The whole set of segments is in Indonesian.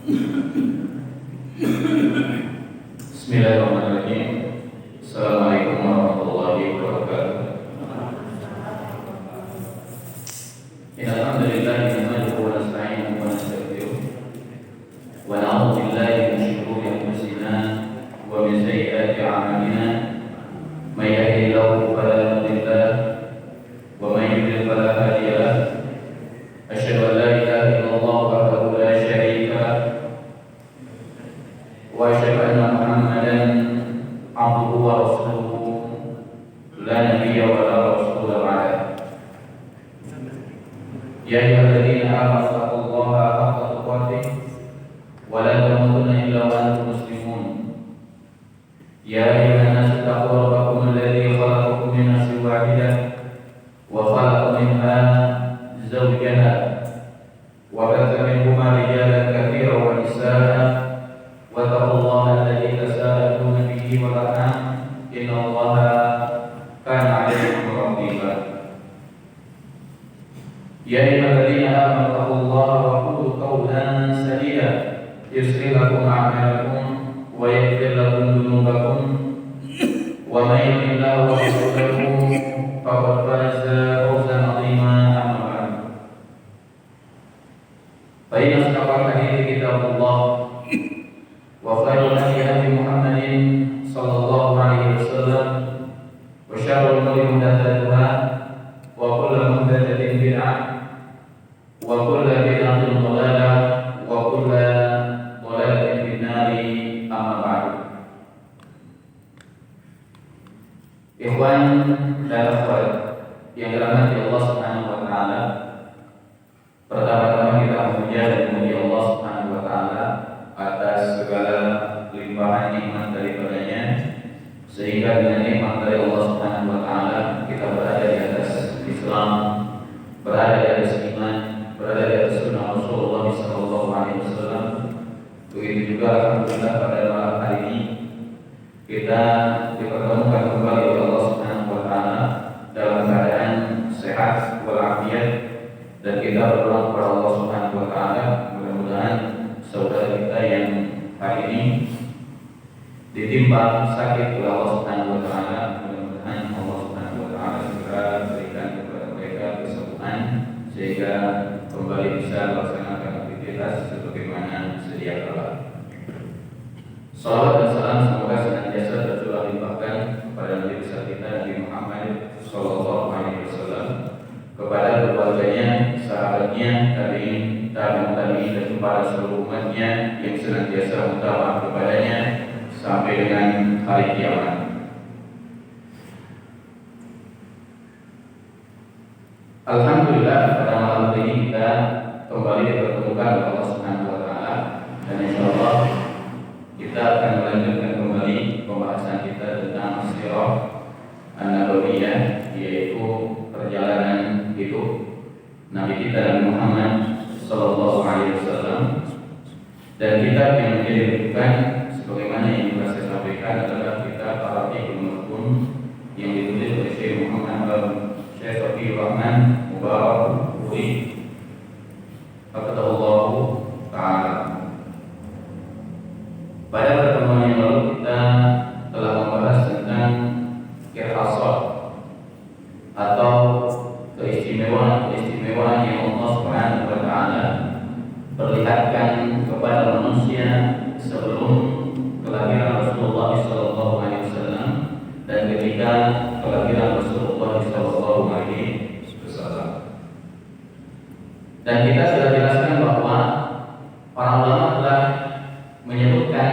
Bismillahirrahmanirrahim. Assalamualaikum warahmatullahi wabarakatuh. Innal hamdalillah nahmaduhu wa nasta'inuhu wa nastaghfiruh wa na'udzu billahi min shururi anfusina wa min sayyiati a'malina. May yahdihillahu fala mudilla lahu wa may yudlil fala hadiya lahu. Asyhadu an la ilaha illallah wahdahu la syarika lahu wa asyhadu anna Muhammadan abduhu wa rasuluhu la nabiyya wa la rasula ba'dah. Ya ayyuhalladzina amanu taqullaha haqqa tuqatih wa la tamutunna illa wa antum muslimun. Ya ayyuhan nasu taqu rabbakum alladzi khalaqakum min nafsin wahidah wa khalaqa minha zawjaha wa batha minhuma rijalan katsiran wa nisaa'a واتقوا الله الذي تساءلون به والأرحام إن الله كان عليكم رقيبا. يا أيها الذين آمنوا اتقوا الله وقولوا قولا سديدا يصلح لكم أعمالكم ويغفر لكم ذنوبكم ومن يطع الله ورسوله فقد فاز فوزا عظيما. أما بعد فإن أصدق الحديث كتاب الله وخير الهدي هدي محمد صلى الله عليه وسلم وشر الأمور محدثاتها وكل محدثة بدعة وكل بدعة ضلالة وكل ضلالة في النار. أما بعد. Ikhwan dan akhwat yang dirahmati Allah Subhanahu wa taala, pertama-tama kita memuja dan memuji Allah Subhanahu wa taala atas segala limpahan nikmat daripadanya, sehingga dengan nikmat dari Allah Subhanahu wa taala kita berada di atas Islam, berada di atas iman, berada di atas sunnah Rasulullah sallallahu alaihi wasallam. Begitu juga alhamdulillah pada malam hari ini kita dipertemukan kembali oleh Allah Subhanahu wa taala dalam keadaan sehat walafiat, dan kita berdoa kepada Allah Subhanahu wa taala mudah-mudahan saudara kita yang hari ini ditimpa sakit oleh Allah Subhanahu wa taala, mudah-mudahan Allah Subhanahu wa taala segera berikan kepada mereka kesembuhan sehingga kembali bisa melaksanakan aktivitas sebagaimana sedia kala. Salawat dan salam semoga senantiasa tercurah limpahkan kepada Nabi besar kita Nabi Muhammad sallallahu alaihi wasallam, kepada keluarganya, sahabatnya, tabi'in, tabi'in dan kepada seluruh umatnya yang senantiasa mutaat kepadanya sampai dengan hari kiamat. Alhamdulillah pada malam hari ini kita kembali dipertemukan oleh Allah Subhanahu wa taala, dan insyaallah kita akan melanjutkan kembali pembahasan kita tentang Sirah An-Nabawiyah, yaitu perjalanan hidup Nabi kita Nabi Muhammad sallallahu alaihi wasallam. Dan kitab yang menjadi rujukan sebagaimana yang telah saya sampaikan adalah kitab Ar-Rafiqul Maktum yang ditulis oleh Syekh Muhammad Syekh Safiur Rahman Mubarak Puri Hafizahullah taala. Pada pertemuan yang lalu kita telah membahas tentang kirhasat atau keistimewaan yang Allah Subhanahu wa taala perlihatkan kepada manusia sebelum kelahiran Rasulullah sallallahu alaihi wasallam dan ketika kelahiran Rasulullah sallallahu alaihi wasallam. Dan kita sudah jelaskan bahwa para ulama telah menyebutkan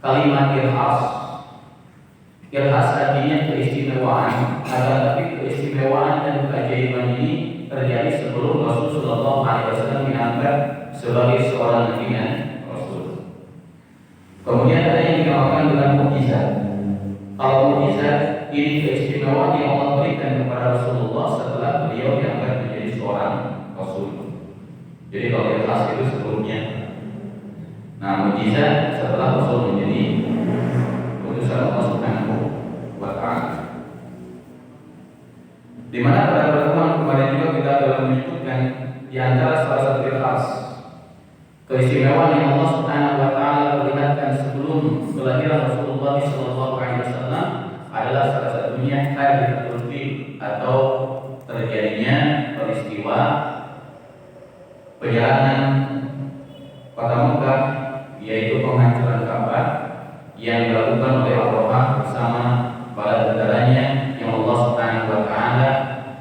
kalimat irhas. Irhas artinya keistimewaan, akan tapi keistimewaan dan keajaiban ini terjadi sebelum Rasulullah SAW diangkat sebagai seorang nabi dan rasul. Kemudian ada yang dinamakan dengan mukjizat. Kalau mukjizat ini keistimewaan yang Allah berikan kepada Rasulullah setelah beliau diangkat menjadi seorang rasul. Jadi kalau irhas itu sebelumnya. Nah, mukjizat setelah Rasul menjadi utusan Allah Subhanahu wa taala. Di mana pada pertemuan kemarin juga kita telah menyebutkan di antara salah satu irhas keistimewaan yang Allah Subhanahu wa taala perlihatkan sebelum kelahiran Rasulullah sallallahu alaihi wasallam adalah salah satunya hadithul fil atau terjadinya peristiwa perjalanan kota Mekah, yaitu penghancuran Ka'bah yang dilakukan oleh Abraha bersama para tentaranya yang Allah Subhanahu wa taala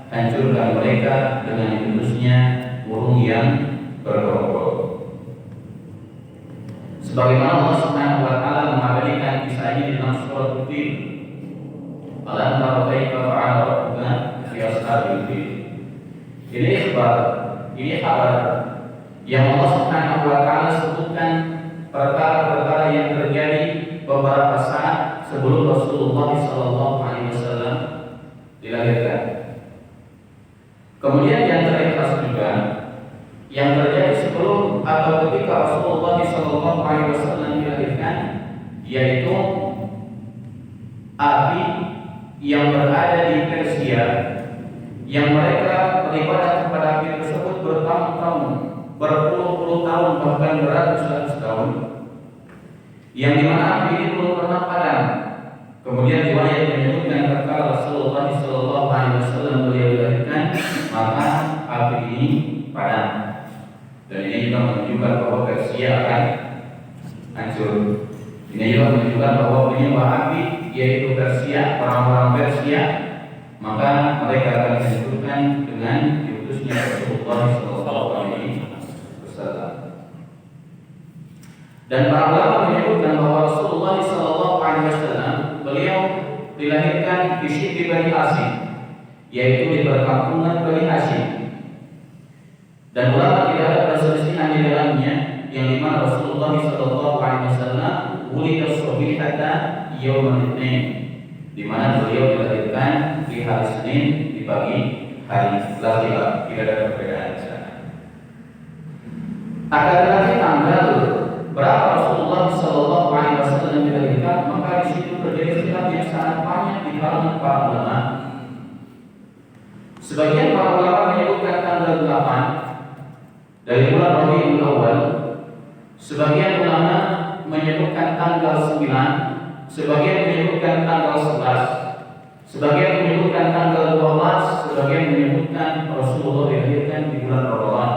hancurkan mereka dengan diutusnya burung yang bergerombol. Sebagaimana Allah Subhanahu wa taala mengabadikan kisah ini dalam surah Al-Fil. Alam tara kaifa fa'ala rabbuka bi ashabil fil. Ini kabar yang Allah Subhanahu wa taala sebutkan perkara-perkara yang terjadi beberapa saat sebelum Rasulullah sallallahu alaihi wasallam dilahirkan. Kemudian yang terakhir juga yang terjadi sebelum atau ketika Rasulullah sallallahu alaihi wasallam dilahirkan, yaitu api yang berada di Persia yang mereka beribadah kepada api tersebut bertahun-tahun, berpuluh-puluh tahun, bahkan beratus-ratus tahun, yang dimana api ini belum pernah padam. Kemudian riwayat menyebutkan ketika Rasulullah sallallahu alaihi wasallam beliau dilahirkan, maka api ini padam. Dan ini juga menunjukkan bahwa Persia akan hancur. Ini juga menunjukkan bahwa penyembah api yaitu Persia, orang-orang Persia, maka mereka akan dihancurkan dengan diutusnya Rasulullah sallallahu alaihi wasallam. Dan para ulama menyebutkan bahwa Rasulullah sallallahu alaihi wasallam beliau dilahirkan di Syi'bi Bani Hashim, yaitu di perkampungan Bani Hashim. Dan ulama tidak ada perselisihan di dalamnya, yang dimana Rasulullah sallallahu alaihi wasallam wulida shobihata yaumul Itsnin, di mana beliau dilahirkan di hari Senin di pagi hari Selasa. Tidak ada perbedaan di sana. Akan tetapi tanggal berapa Rasulullah sallallahu alaihi wasallam dilahirkan, maka di situ terjadi khilaf yang sangat banyak di kalangan para ulama. Sebagian para ulama menyebutkan tanggal 8 dari bulan Rabiul Awal, sebagian ulama menyebutkan tanggal 9, sebagian menyebutkan tanggal 11, sebagian menyebutkan tanggal 12, sebagian menyebutkan Rasulullah dilahirkan di bulan Ramadan.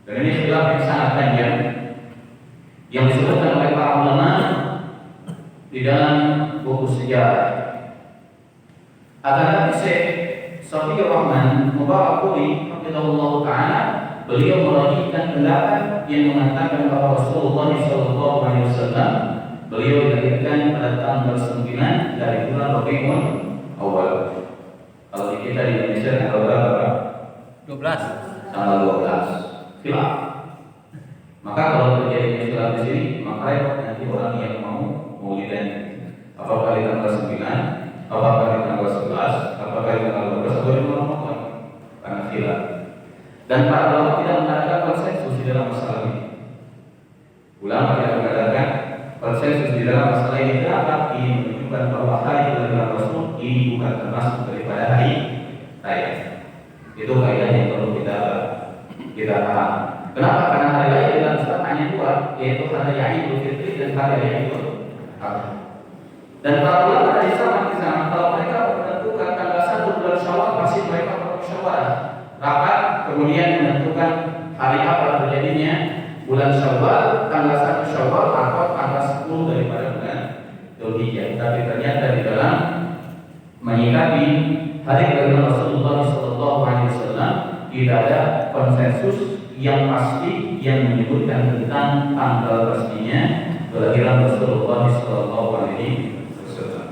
Dan ini khilaf yang sangat panjang yang disebutkan oleh para ulama di dalam buku sejarah. Akan tetapi Syekh Safiur Rahman Mubarakpuri radhiyallahu taala beliau merajihkan pendapat yang mengatakan bahwa Rasulullah sallallahu alaihi wasallam beliau dilahirkan pada tanggal 9 dari bulan Rabiul Awal. Kalau di kita di Indonesia tanggal berapa? 12. Tanggal 12. Khilaf. Maka kalau terjadi khilaf di sini, maka repot nanti orang yang mau maulidan. Apakah di tanggal 9, apakah di tanggal 11, apakah di tanggal 12 atau di bulan Ramadan? Karena khilaf. Dan para ulama tidak mengadakan konsensus di dalam masalah ini. Ulama tidak mengadakan konsensus di dalam masalah ini. Kenapa? Ini menunjukkan bahwa hari kelahiran Rasul ini bukan termasuk daripada hari raya. Itu kaidah yang perlu kita paham. Kenapa? Karena hari raya dalam Islam hanya dua, yaitu hari raya Idul Fitri dan hari raya Idul Adha. Dan para ulama dari zaman ke zaman, kalau mereka menentukan tanggal 1 bulan Syawal, pasti mereka bermusyawarah rapat, kemudian menentukan hari apa terjadinya bulan Syawal, tanggal 1 Syawal atau tanggal 10 daripada bulan Dzulhijjah. Tapi ternyata di dalam menyikapi hari kelahiran Rasulullah sallallahu alaihi wasallam tidak ada konsensus yang pasti yang menyebutkan tentang tanggal pastinya kelahiran Rasulullah sallallahu alaihi wasallam.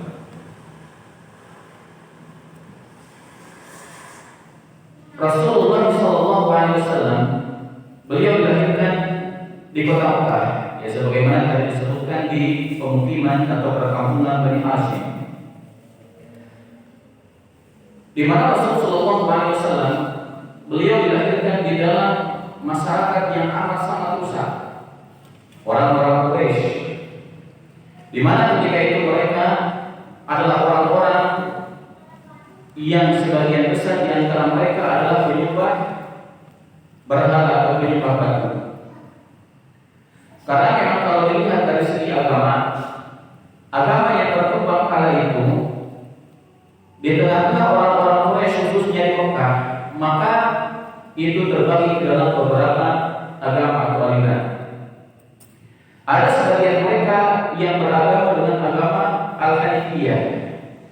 Rasulullah sallallahu alaihi wasallam beliau dilahirkan di kota Mekah, ya sebagaimana tadi disebutkan di pemukiman atau perkampungan Bani Hashim, di mana Rasulullah sallallahu alaihi wasallam beliau dilahirkan di dalam masyarakat yang amat sangat rusak, orang-orang Quraisy, di mana ketika itu mereka adalah orang-orang yang sebagian besar di antara mereka adalah penyembah berhala atau penyembah batu. Karena memang kalau dilihat dari segi agama, agama yang berkembang kala itu di tengah-tengah orang-orang Quraisy khususnya di Mekah, maka itu terbagi ke dalam beberapa agama atau aliran. Ada sebagian mereka yang beragama dengan agama Al-Hanifiyah,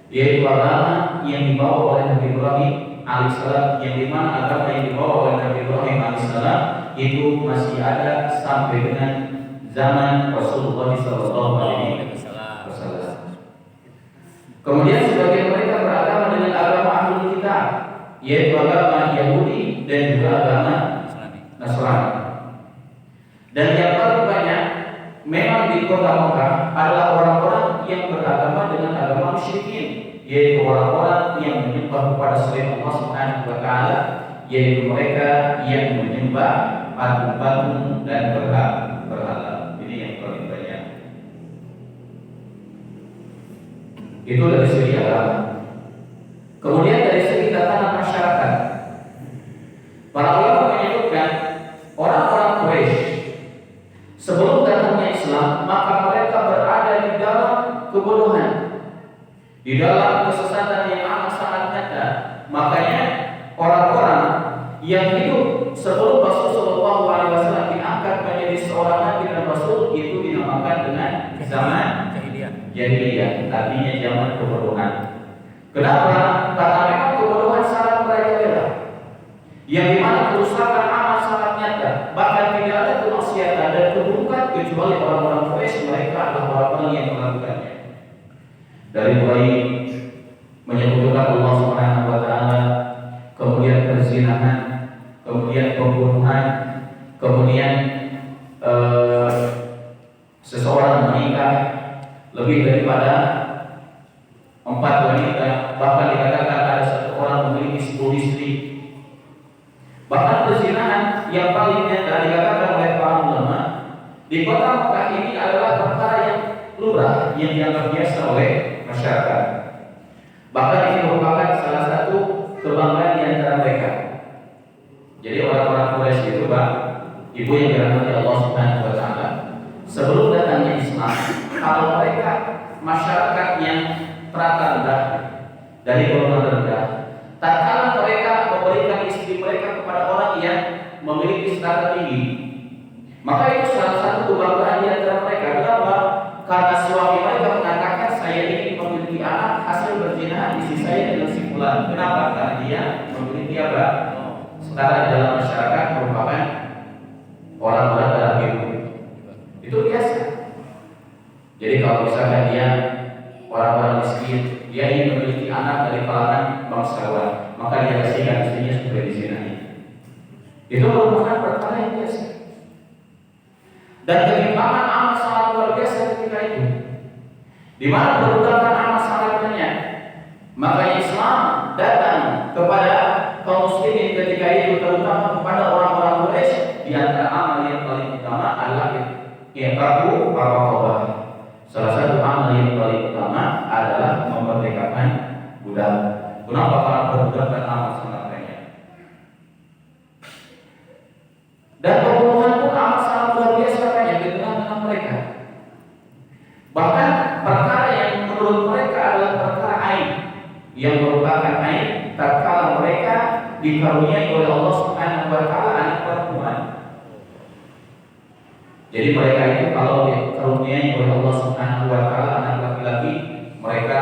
yaitu agama yang dibawa oleh Nabi Ibrahim alaihissalam, yang dimana agama yang dibawa oleh Nabi Ibrahim alaihissalam itu masih ada sampai dengan zaman Rasulullah SAW. Kemudian sebagian mereka beragama dengan agama Ahlul Kitab, yaitu agama Yahudi dan juga agama Nasrani. Dan yang paling banyak memang di kota Mekah adalah orang-orang yang beragama dengan agama musyrikin, yaitu orang-orang yang menyembah kepada selain Allah Subhanahu wa taala, yaitu mereka yang menyembah patung-patung dan berhala. Ini yang paling banyak. Itu dari segi agama. Kemudian dari segi tatanan masyarakat, para ulama menyebutkan orang-orang Quraisy sebelum datangnya Islam, maka mereka berada di dalam kebodohan, di dalam kesesatan yang amat sangat nyata. Makanya orang-orang yang hidup sebelum Rasulullah SAW diangkat menjadi seorang nabi dan rasul itu dinamakan dengan zaman jahiliyah, artinya zaman kebodohan. Kenapa? Karena memang kebodohan sangat merajalela, yang dimana kerusakan amat sangat nyata, bahkan tidak ada kemaksiatan dan keburukan kecuali orang-orang Quraisy. Mereka adalah orang-orang yang melakukannya. Dari mulai menyebutkan Allah Subhanahu wa taala, kemudian perzinahan, kemudian pembunuhan, kemudian seseorang menikah lebih daripada 4 wanita, bahkan dikatakan ada satu orang memiliki 10 istri. Bahkan perzinahan yang paling nyata dikatakan oleh para ulama di kota Mekah ini adalah perkara yang lumrah, yang dianggap biasa oleh masyarakat. Bahkan ini merupakan salah satu kebanggaan di antara mereka. Jadi orang-orang Quraisy itu, Pak, ibu yang dirahmati Allah Subhanahu wa taala, sebelum datangnya Islam, kalau mereka masyarakat yang terata rendah, dari golongan rendah, tatkala mereka memberikan istri mereka kepada orang yang memiliki strata tinggi, maka itu salah satu kebanggaan di antara mereka. Kenapa? Karena suami mereka mengatakan, saya ingin memiliki anak hasil berzina istri saya dengan si fulan. Kenapa? Karena dia memiliki apa? Setara dalam masyarakat merupakan orang berdarah biru. Itu biasa. Jadi kalau misalkan dia orang-orang miskin, dia ingin memiliki anak dari kalangan bangsawan, maka dia kasihkan istrinya supaya dizinai. Itu merupakan perkara yang biasa. Dan ketimpangan amat sangat luar biasa ketika itu, di mana perbudakan amat sangat banyak. Maka Islam datang kepada kaum muslimin ketika itu, terutama kepada orang-orang Quraisy. Di antara amal yang paling utama adalah i'taqu ar-raqabah. Salah satu amal yang paling utama adalah memerdekakan budak. Kenapa? Karena perbudakan amat sangat banyak. Dan pembunuhan pun amat sangat luar biasa banyak di tengah-tengah mereka. Bahkan perkara yang menurut mereka adalah perkara aib, yang merupakan aib tatkala mereka dikaruniai oleh Allah Subhanahu wa taala anak perempuan. Jadi mereka itu kalau dikaruniai oleh Allah Subhanahu wa taala anak laki-laki, mereka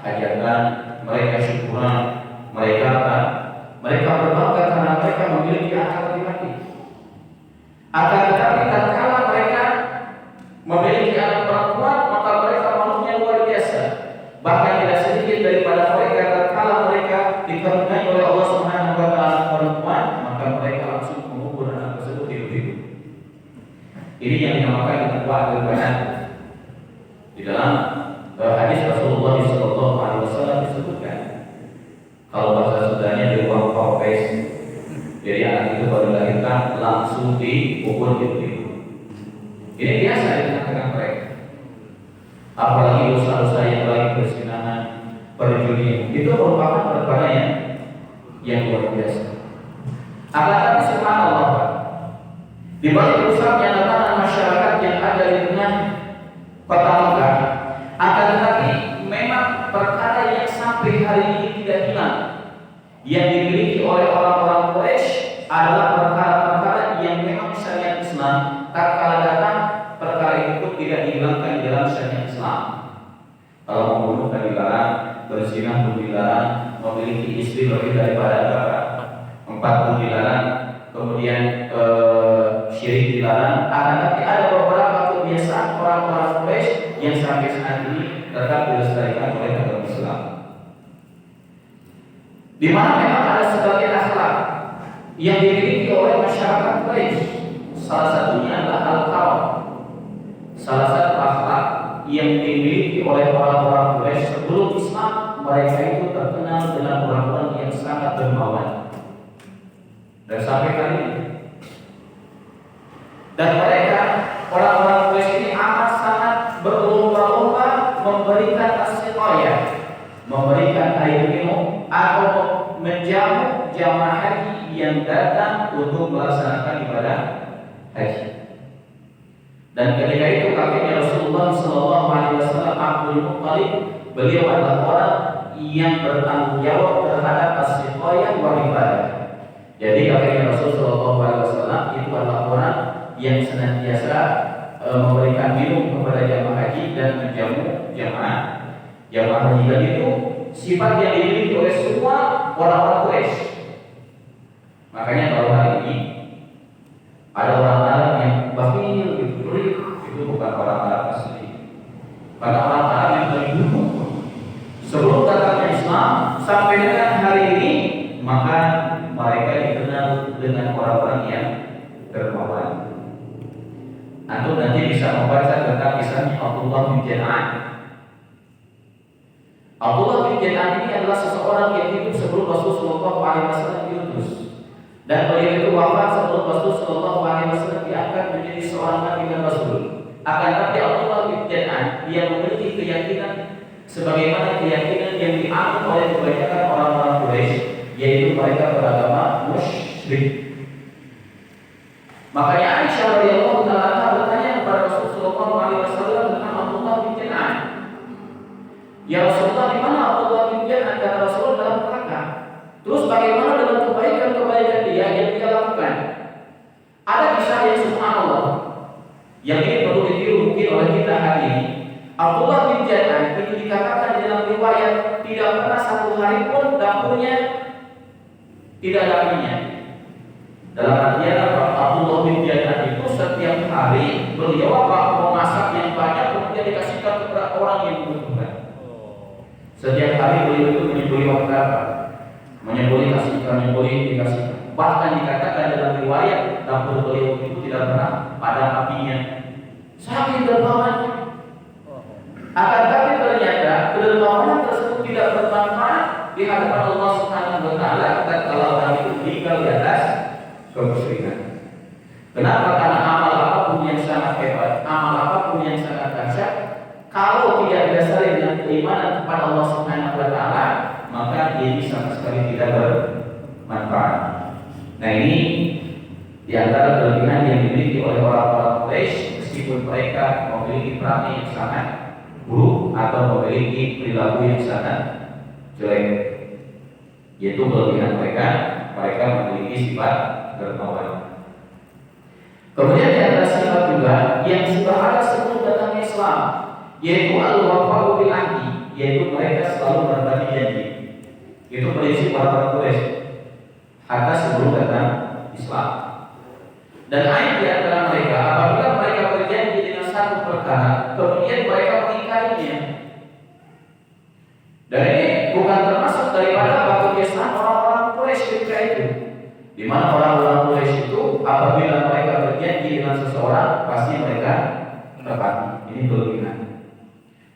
hajatan, mereka syukuran, mereka apa? Mereka berbangga karena mereka memiliki anak laki-laki. Akan tetapi tatkala mereka memiliki anak perempuan, maka mereka malunya luar biasa. Bahkan tidak sedikit daripada mereka tatkala mereka dikaruniai oleh Allah Subhanahu wa taala perempuan, maka mereka langsung mengubur anak tersebut hidup-hidup. Ini yang dinamakan dengan wa'dul banat. Di dalam hadis Rasulullah SAW disebutkan, kalau bahasa Sundanya di ruang korpes, jadi anak itu baru dilahirkan langsung dikubur hidup-hidup. Ini biasa di tengah-tengah mereka. Apalagi dosa-dosa yang lain, perzinahan, perjudian, itu merupakan perkara yang luar biasa. Akan tapi subhanallah, di balik rusaknya tatanan masyarakat yang ada di tengah kota Mekah. Akan tetapi memang perkara yang sampai hari ini tidak hilang yang dimiliki oleh orang-orang Quraisy adalah perkara-perkara yang memang syariat Islam tatkala datang perkara itu pun tidak dihilangkan di dalam syariat Islam. Kalau membunuh kan dilarang, berzina pun dilarang, memiliki istri lebih daripada berapa? 4 pun dilarang, kemudian syirik dilarang. Akan tetapi ada beberapa kebiasaan orang-orang Quraisy yang sampai saat ini tetap dilestarikan oleh agama Islam. Di mana memang ada sebagian akhlak yang dimiliki oleh masyarakat Quraisy. Salah satunya adalah al-karam. Salah satu akhlak yang dimiliki oleh orang-orang Quraisy sebelum Islam, mereka itu terkenal dengan orang-orang yang sangat dermawan. Dan sampai kali ini. Dan mereka orang-orang Quraisy ini amat sangat berlomba-lomba memberikan as-siqayah, memberikan air minum atau menjamu jamaah haji yang datang untuk melaksanakan ibadah haji. Dan ketika itu kakeknya Rasulullah SAW, Abdul Muttalib, beliau adalah orang yang bertanggung jawab terhadap as-siqayah wal ibadah. Jadi kakeknya Rasulullah SAW itu adalah orang yang senantiasa memberikan minum kepada jamaah haji dan menjamu jamaah haji. Dan itu sifat yang dimiliki oleh semua orang-orang Quraisy. Makanya kalau hari ini ada orang Arab yang bakhil itu bukan orang Arab asli. Karena orang Arab yang terbunuh sebelum datangnya Islam sampai dengan hari ini, maka mereka dikenal dengan orang-orang yang dermawan. Antum nanti bisa membaca tentang kisahnya Abdullah bin Jad'an. Abdullah bin Jad'an ini adalah seseorang yang hidup sebelum Rasulullah SAW diutus, dan beliau itu wafat sebelum Rasulullah SAW diangkat menjadi seorang nabi dan rasul. Akan tetapi Abdullah bin Jad'an dia memiliki keyakinan sebagaimana keyakinan yang dianut oleh kebanyakan orang-orang Quraisy, yaitu mereka beragama musyrik. Makanya Aisyah radhiyallahu taala bertanya kepada Rasulullah SAW tentang Abdullah bin Jad'an. Ya Rasulullah, di mana Abdullah bin Jad'an? Kata Rasulullah, dalam neraka. Terus bagaimana dengan kebaikan-kebaikan dia yang dia lakukan? Ada kisah yang subhanallah yang ini perlu ditiru mungkin oleh kita hari ini. Abdullah bin Jad'an itu dikatakan dalam riwayat tidak pernah satu hari pun dapurnya tidak ada apinya. Dalam artian Abdullah bin Jad'an itu setiap hari beliau memasak yang banyak kemudian dikasihkan kepada orang yang membutuhkan. Setiap hari beliau itu menyembelih wanita, menyembelih dikasihkan. Bahkan dikatakan dalam riwayat dapur beliau itu tidak pernah padam apinya. Saking dermawannya. Akan tetapi ternyata kedermawanan tersebut tidak bermanfaat di hadapan Allah Subhanahu wa taala kalau orang itu meninggal di atas kemusyrikan. Kenapa? Karena amal apapun yang sangat hebat, amal apapun yang sangat dahsyat, kalau tidak didasari dengan keimanan kepada Allah Subhanahu wa taala, maka ini sama sekali tidak bermanfaat. Nah, ini di antara kelebihan yang dimiliki oleh orang-orang Quraisy, meskipun mereka memiliki perangai yang sangat buruk atau memiliki perilaku yang sangat jelek, yaitu kelebihan mereka memiliki sifat dermawan. Kemudian di antara sifat juga yang sudah ada sebelum datangnya Islam, yaitu al-wafa'u bil ahdi, yaitu mereka selalu berbagi janji. Itu prinsip orang Quraisy hatta sebelum datang Islam. Dan ayat di antara mereka apabila mereka berjanji dengan satu perkara, kemudian mereka mengingkarinya. Dan ini bukan termasuk daripada kebiasaan orang-orang Quraisy ketika itu, di mana orang-orang Quraisy itu apabila mereka berjanji dengan seseorang pasti mereka tepati. Ini kelebihan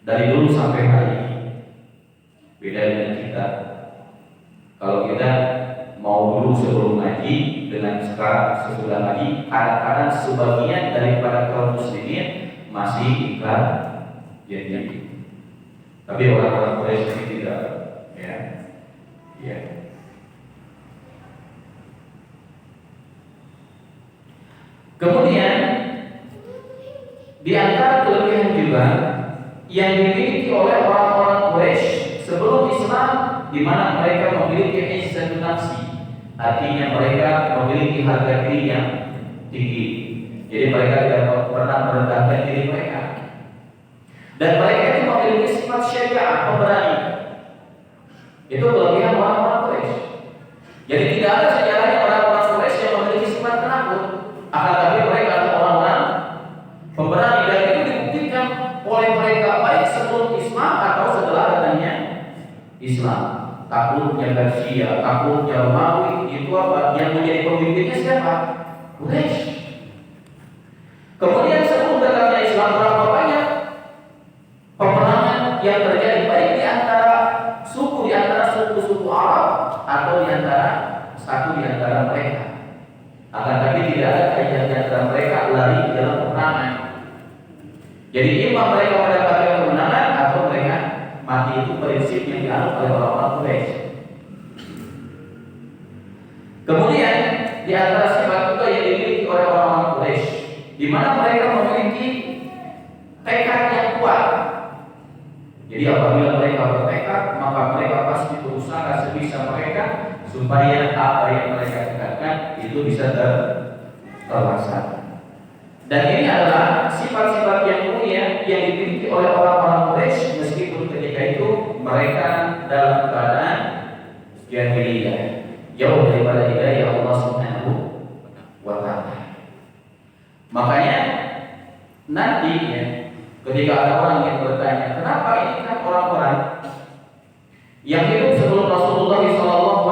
dari dulu sampai hari ini. Beda dengan kita. Kalau kita mau dulu sebelum ngaji dengan sekarang sesudah ngaji, kadang-kadang sebagian daripada kaum muslimin masih ingkar janji. Tapi orang-orang Quraisy ini tidak, ya. Kemudian Di antara kelebihan juga yang dimiliki oleh orang-orang Quraisy sebelum Islam, di mana mereka memiliki izzatun nafsi, artinya mereka memiliki harga diri yang tinggi. Jadi mereka tidak pernah merendahkan diri mereka, dan mereka itu memiliki sifat syariah, pemberani. Itu kelebihan orang-orang Quraisy. Jadi tidak ada sejarahnya orang-orang Quraisy yang memiliki sifat penakut, akan tapi mereka adalah orang-orang pemberani, dan itu dibuktikan oleh mereka baik sebelum Islam atau setelah datangnya Islam. Takutnya Persia, takutnya Romawi, itu apa? Yang menjadi pemimpinnya siapa? Quraisy. Kemudian sebelum datangnya Islam, berapa banyak peperangan yang terjadi baik di antara suku-suku Arab atau di antara mereka. Akan tapi tidak ada kaitan di antara mereka lari dalam peperangan. Jadi imam mereka mendapatkan kemenangan atau mereka mati, itu prinsip yang dianut oleh orang-orang Quraisy. Kemudian di antara sifat juga yang dimiliki oleh orang-orang Quraisy, di mana mereka memiliki tekad yang kuat. Jadi apabila mereka bertekad, maka mereka pasti berusaha sebisa mereka supaya apa yang mereka tegakkan itu bisa terlaksana. Dan ini adalah sifat-sifat yang mulia yang dimiliki oleh orang-orang Quraisy, meskipun ketika itu mereka dalam keadaan jahiliyah, jauh daripada hidayah Allah Subhanahu wa Ta'ala. Makanya nanti ya, ketika ada orang yang bertanya, kenapa ini kan orang-orang yang hidup sebelum Rasulullah SAW,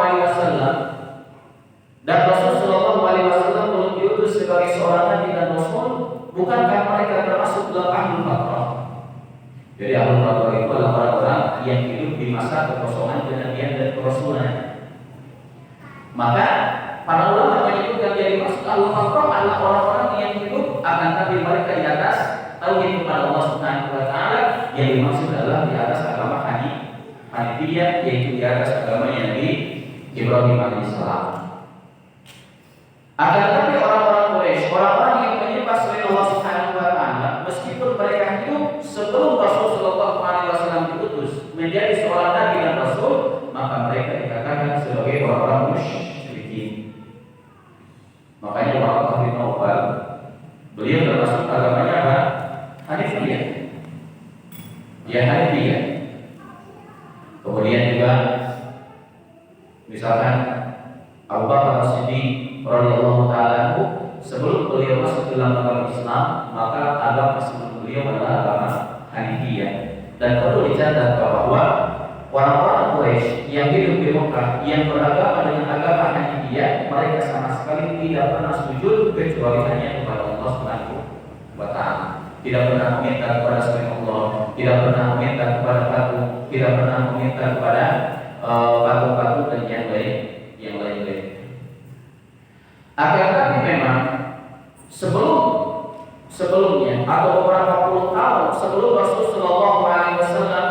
dan Rasul Shallallahu Alaihi Wasallam belum diutus sebagai seorang nabi dan rasul, bukankah mereka termasuk dalam ahlul fatrah? Jadi ahlul fatrah itu adalah orang-orang yang hidup di masa kekosongan kenabian dan kerasulan. Maka para ulama menyebutkan jadi masuk ahlul fatrah adalah orang-orang yang hidup akan tapi mereka di atas tauhid kepada Allah Subhanahu wa Ta'ala, yang dimaksud adalah di atas agama Hanifiyah, yaitu di atas agamanya Nabi Ibrahim alaihissalam. Akan tetapi orang-orang Quraisy, orang-orang yang menyembah selain Allah Subhanahu wa Ta'ala, meskipun mereka hidup sebelum Rasul Shallallahu Alaihi Wasallam diutus menjadi seorang nabi dan rasul, maka mereka dikatakan sebagai orang-orang musyrikin. Makanya Waraqah bin Nawfal, beliau termasuk agamanya apa? Hanifiyah. Dia Hanifiyah. Kemudian juga misalkan Abu Bakar As-Siddiq radhiyallahu ta'ala sebelum beliau masuk dalam agama Islam, maka agama sebelum beliau adalah agama Hanifiyah. Dan perlu dicatat bahwa orang-orang Quraisy yang hidup di Mekah yang beragama dengan agama Hanifiyah, mereka sama sekali tidak pernah sujud kecuali hanya kepada Allah Subhanahu wa Ta'ala. Tidak pernah meminta kepada selain Allah, tidak pernah meminta kepada patung, tidak pernah meminta kepada patung-patung dan yang lain-lain. Akan tetapi memang sebelumnya atau beberapa puluh tahun sebelum Rasul Shallallahu Alaihi Wasallam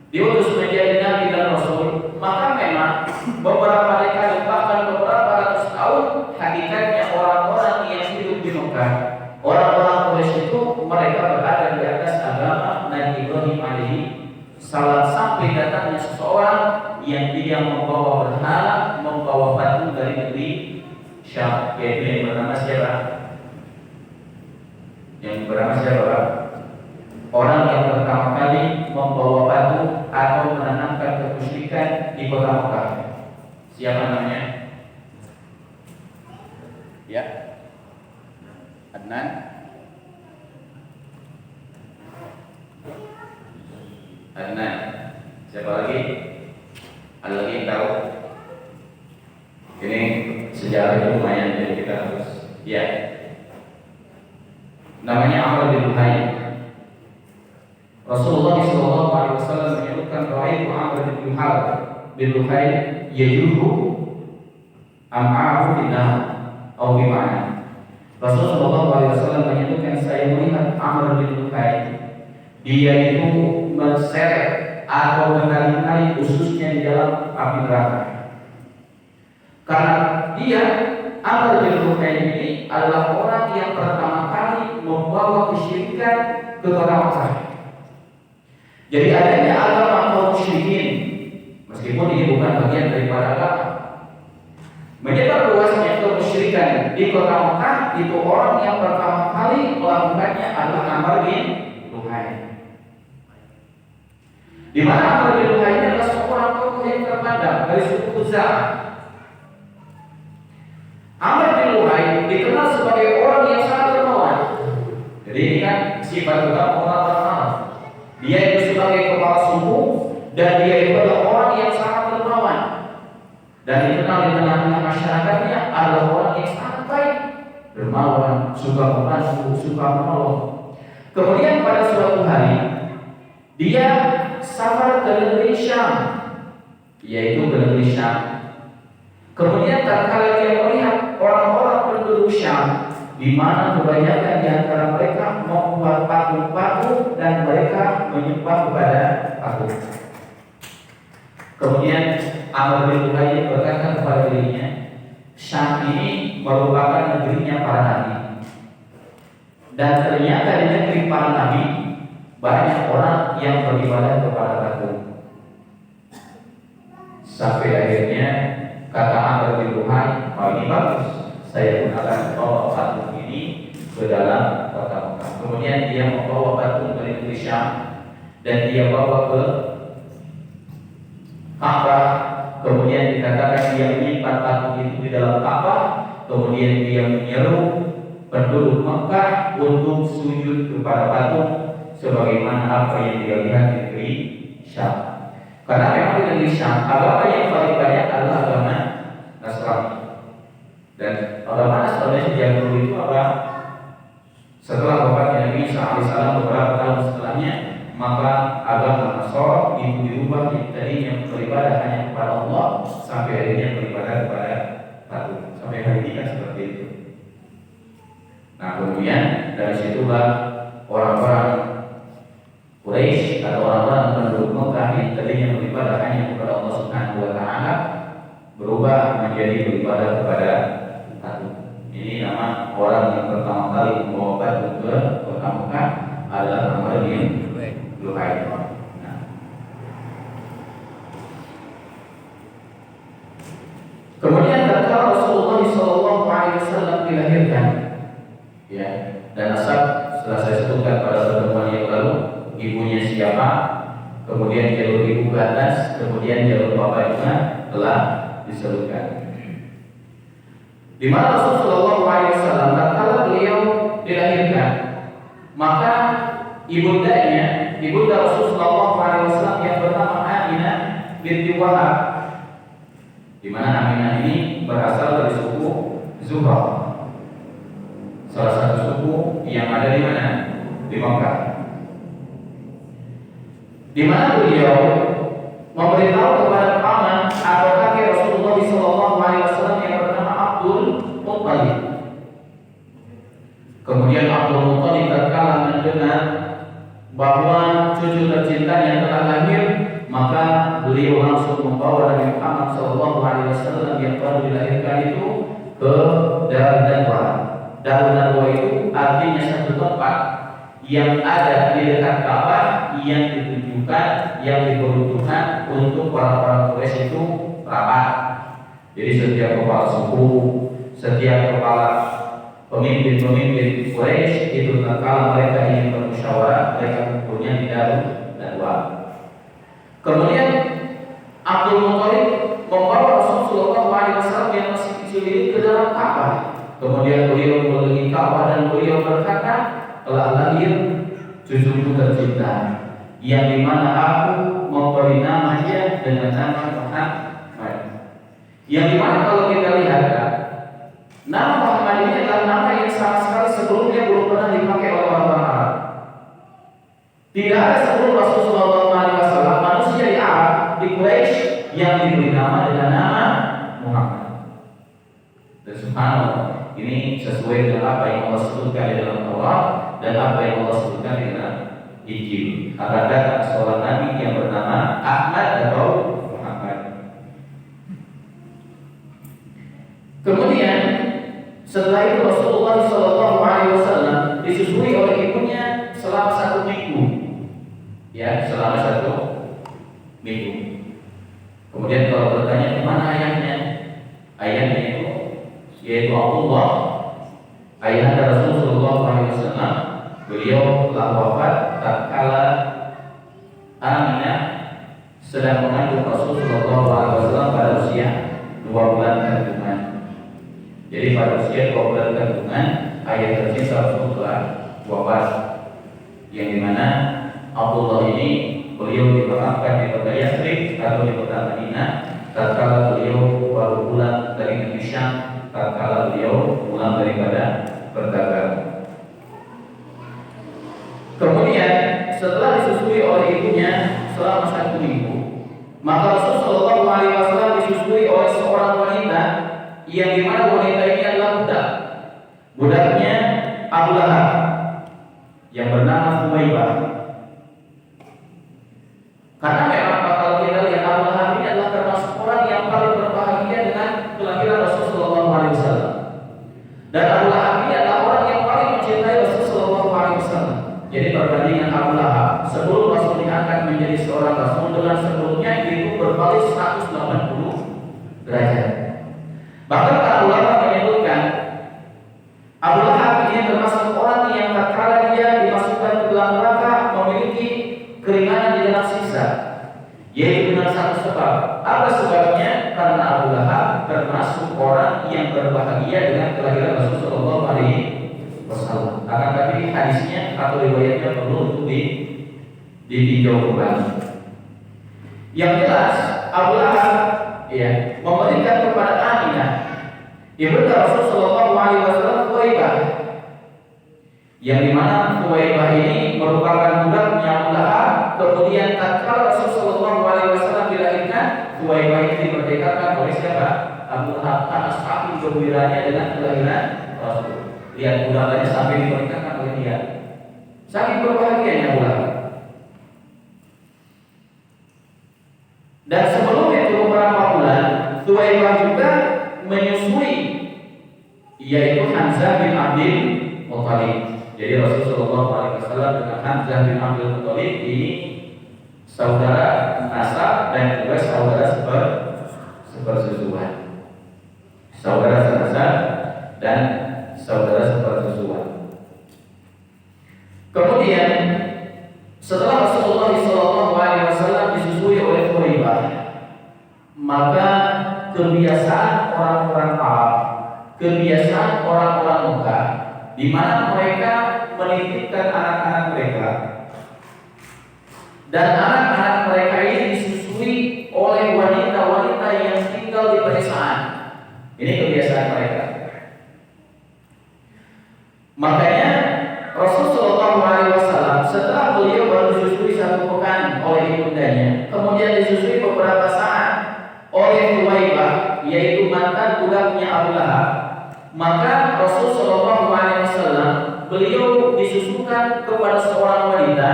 diutus menjadi nabi dan rasul, maka memang beberapa dekade bahkan beberapa ratus tahun hakikatnya orang-orang yang hidup di Mekah, orang-orang Quraisy itu mereka berada di atas agama Nabi Ibrahim alaihi salam, sampai datangnya seseorang yang dia membawa berhala, membawa batu dari negeri Syam, yaitu yang bernama siapa? Yang bernama siapa? Orang yang pertama kali membawa batu atau menanamkan kemusyrikan di kota Mekah. Siapa namanya? Ya, Adnan. Adnan. Siapa lagi? Ada lagi yang tahu? Ini sejarahnya lumayan, jadi kita harus ya. Namanya Amr bin Luhai. Rasulullah SAW menyebutkan Ra'aitu Amr bin Luhai yajuhu am'ahu finnar atau bimana. Rasulullah SAW menyebutkan, saya melihat Amr bin Luhai, dia itu menseret atau menari-nari khususnya di dalam api neraka. Karena dia Amr bin Luhai ini adalah orang yang pertama kali membawa kesyirikan ke kota Makkah. Jadi adanya agama kaum musyrikin, meskipun ini bukan bagian daripada agama, menyebar luasnya kemusyrikan di kota Makkah, itu orang yang pertama kali melakukannya adalah Amr bin Luhai. Di mana Amr bin Luhai ini adalah seorang tokoh yang terpandang dari suku Khuza'ah. Amr bin Luhai dikenal sebagai orang yang sangat dermawan. Jadi ini kan sifat utama orang terkenal. Dia itu sebagai kepala suku dan dia itu adalah orang yang sangat dermawan. Dan dikenal di tengah-tengah masyarakatnya adalah orang yang sangat baik, dermawan, suka membantu, suka menolong. Kemudian pada suatu hari dia safar ke negeri Syam, yaitu ke negeri Syam. Kemudian tatkala dia melihat orang-orang penduduk Syam, di mana kebanyakan di antara mereka membuat patung-patung dan mereka menyembah kepada patung. Kemudian Amr bin Luhai berkata kepada dirinya, Syam ini merupakan negerinya para nabi. Dan ternyata di negeri para nabi banyak orang yang beribadah kepada patung. Sampai akhirnya kata Amr bin Luhai, oh ini bagus, saya pun akan membawa patung ini ke dalam kota Makkah. Kemudian dia membawa patung dari negeri Syam dan dia bawa ke Ka'bah. Kemudian dikatakan dia menyimpan patung itu di dalam Ka'bah. Kemudian dia menyeru penduduk Makkah untuk sujud kepada patung sebagaimana apa yang dia lihat di negeri Syam. Karena memang di negeri Syam agama yang paling banyak adalah agama Nasrani. Dan agama Nasrani sejak dulu itu apa? Setelah wafatnya Nabi Isa alaihissalam beberapa tahun setelahnya, maka agama Nasrani itu dirubah dari yang beribadah hanya kepada Allah sampai akhirnya beribadah kepada patung. Sampai hari ini kan seperti itu. Nah kemudian dari situlah orang-orang Quraisy atau orang-orang penduduk Mekah yang tadinya beribadah hanya kepada Allah Subhanahu wa taala berubah menjadi beribadah kepada patung. Ini nama orang yang pertama kali membawa patung ke kota Mekah adalah Amr bin Luhai. Nah. Kemudian tatkala Rasulullah SAW dilahirkan, ya, dan nasab setelah saya sebutkan pada pertemuan yang lalu, ibunya siapa, kemudian jalur ibu ke atas, kemudian jalur bapak juga telah disebutkan. Di mana Rasulullah SAW tatkala beliau dilahirkan, maka ibundanya, ibunda Rasulullah SAW yang bernama Aminah binti Wahab, di mana Aminah ini berasal dari suku Zuhrah, salah satu suku yang ada di mana? Di Makkah. Di mana beliau memberitahu kepada paman atau kakek Rasulullah SAW yang bernama Abdul Muttalib. Kemudian Abdul Muttalib tatkala mendengar bahwa cucu tercintanya telah lahir, maka beliau langsung membawa Nabi Muhammad SAW yang baru dilahirkan itu ke Darun Nadwa. Darun Nadwa itu artinya satu tempat yang ada di dekat Ka'bah yang ditujukan, yang diperuntukkan untuk orang-orang Quraisy itu rapat. Jadi setiap kepala suku, setiap kepala pemimpin-pemimpin Quraisy itu tatkala mereka ingin bermusyawarah, mereka kumpulnya di Darun Nadwa. Kemudian Abdul Muttalib membawa Rasulullah SAW yang masih kecil ini ke dalam Ka'bah. Kemudian beliau mengelilingi Ka'bah dan beliau berkata, telah lahir cucuku tercinta, yang dimana aku memberi namanya dengan nama Muhammad. Yang dimana kalau kita lihat, nama Muhammad ini adalah nama yang sama sekali sebelumnya belum pernah dipakai oleh orang Arab. Tidak ada sebelum Rasulullah SAW manusia di Arab, di Quraisy yang diberi nama dengan nama Muhammad. Dan subhanallah, ini sesuai dengan apa yang Allah sebutkan di dalam Taurat dan apa yang Allah sebutkan di dalam Injil. Akan datang seorang nabi yang bernama Ahmad atau Muhammad. Kemudian Setelah itu Rasulullah SAW disusui oleh ibunya selama 1 minggu, ya, selama 1 minggu. Kemudian kalau bertanya kemana ayahnya, ayahnya itu yaitu Abdullah, ayahanda Rasulullah SAW, beliau telah wafat tatkala Aminah sedang mengandung Rasulullah SAW pada usia 2 bulan kandungan. Jadi pada usia 2 bulan kandungan ayah tercinta Rasulullah wafat, yang dimana Abdullah ini beliau dimakamkan di kota Yathrib atau di kota Madinah tatkala beliau baru pulang dari negeri Syam, tatkala beliau pulang daripada berdagang. Kemudian setelah disusui oleh ibunya selama 1 minggu, maka Rasulullah SAW disusui oleh seorang wanita yang dimana wanita ini adalah budak. Budaknya Abu Lahab yang bernama Suwaibah. Karena memang kalau kita lihat Abu Lahab ini adalah termasuk orang yang paling berbahagia dengan kelahiran Rasulullah SAW. Dan Abu Lahab ini adalah orang yang paling mencintai Rasulullah SAW. Jadi perbandingan Abu Lahab sebelum Rasul diangkat menjadi seorang Rasul dengan sebelumnya itu berbalik 180 derajat. Bahkan para ulama menyebutkan Abu Lahab ini termasuk orang yang tatkala dia dimasukkan ke dalam neraka memiliki keringanan di dalam siksa, yaitu dengan satu sebab. Apa sebabnya? Karena Abu Lahab termasuk orang yang berbahagia dengan kelahiran Rasulullah SAW. Akan tapi hadisnya atau riwayatnya perlu untuk ditinjau kembali. Yang jelas Abu Lahab memberikan kepada Aminah ibunda Rasulullah SAW Suwaibah, yang dimana Suwaibah ini merupakan budaknya Abu Lahab. Kemudian tatkala Rasulullah SAW dilahirkan, Suwaibah ini dimerdekakan oleh siapa? Abu Lahab, karena saking gembiranya dengan kelahiran Rasul. Lihat budakannya sampai dimerdekakan oleh dia, saking berbahagianya Abu Lahab. Dan sebelum itu beberapa bulan Suwaibah juga menyusui, yaitu Hamzah bin Abdul Muthalib. Jadi Rasulullah SAW dengan Hamzah bin Abdul Muthalib ini saudara nasab dan juga saudara sepersusuan, saudara senasab dan saudara sepersusuan. Kemudian setelah Rasulullah SAW disusui oleh Suwaibah, maka kebiasaan orang-orang Arab, kebiasaan orang-orang Mekah, di mana mereka menitipkan anak-anak mereka, dan anak-anak mereka ini disusui oleh wanita-wanita yang tinggal di pedesaan. Ini kebiasaan mereka. Makanya Rasulullah SAW setelah beliau baru disusui 1 pekan oleh ibundanya, kemudian disusui beberapa saat oleh Suwaibah, yaitu mantan budaknya Abu Lahab, maka Rasulullah SAW beliau disusukan kepada seorang wanita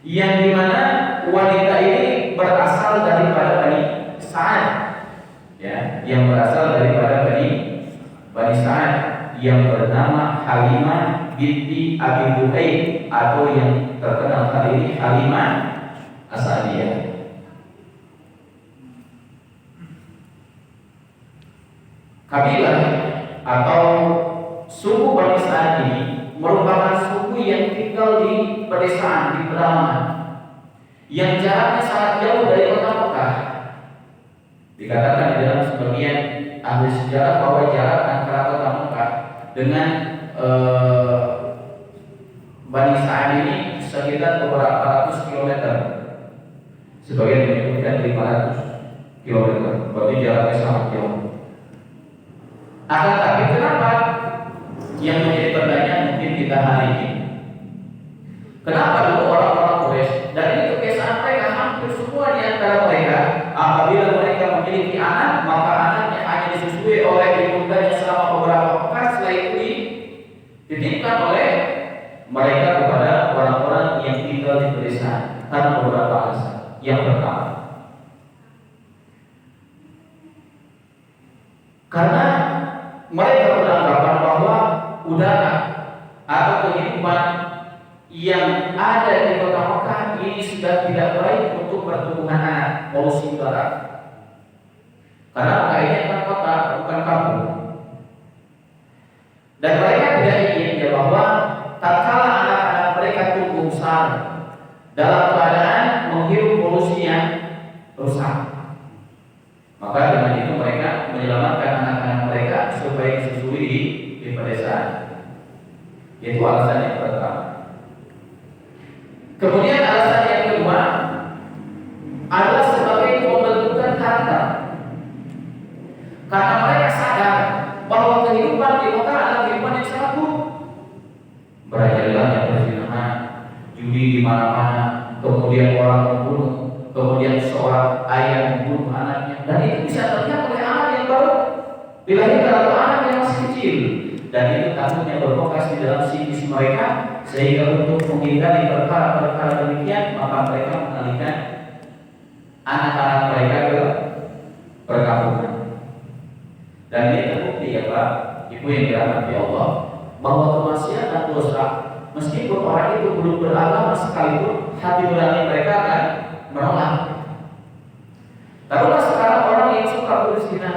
yang dimana wanita ini berasal daripada Bani Sa'ad, ya, yang berasal daripada Bani Sa'ad, yang bernama Halimah binti Abi Buhaid, atau yang terkenal kali ini Halimah As-Sa'diyah. Kabilah atau suku Bani Sa'ad ini merupakan suku yang tinggal di pedesaan, di pedalaman, yang jaraknya sangat jauh dari kota Mekah. Dikatakan di dalam sebagian ahli sejarah bahwa jarak antara kota Mekah dengan Bani Sa'ad ini sekitar beberapa ratus kilometer. Sebagian menyebutkan 500 kilometer. Berarti jaraknya sangat jauh. Akan tapi kenapa yang menjadi pertanyaan mungkin kita hari ini? Kenapa dulu orang-orang Quraisy, dan ini kebiasaan mereka, hampir semua di antara mereka, apabila mereka memiliki anak, maka anaknya hanya disusui oleh ibundanya selama beberapa pekan. Setelah itu dititipkan oleh mereka kepada orang-orang yang tinggal di pedesaan karena beberapa alasan. Yang pertama, karena mereka beranggapan udara atau kehidupan yang ada di kota Mekah ini sudah tidak baik untuk pertumbuhan anak, polusi udara. Karena Mekah ini adalah kota, bukan kampung. Dan mereka tidak ingin ya bahwa tatkala anak-anak mereka tumbuh besar dalam keadaan menghirup polusi yang rusak, maka dengan itu mereka menyelamatkan anak-anak mereka supaya disusui di pedesaan. Itu alasan yang pertama. Kemudian alasan yang kedua adalah sebagai pembentukan karakter. Karena mereka sadar bahwa kehidupan di Mekah adalah kehidupan yang sangat buruk. Merajalelahnya perzinahan, judi di mana-mana, kemudian orang membunuh, kemudian seorang ayah membunuh anaknya, dan itu bisa terlihat oleh anak yang baru dilahirkan atau anak yang masih kecil, dan itu takutnya berfokus di dalam psikis mereka, sehingga untuk menghindari perkara-perkara demikian maka mereka mengalihkan anak-anak mereka ke perkampungan. Dan ini terbukti ya Pak, Ibu yang dirahmati Allah, bahwa kemaksiatan dosa meskipun orang itu belum beragama sekalipun, hati nurani mereka akan menolak. Taruhlah sekarang orang yang suka berzina,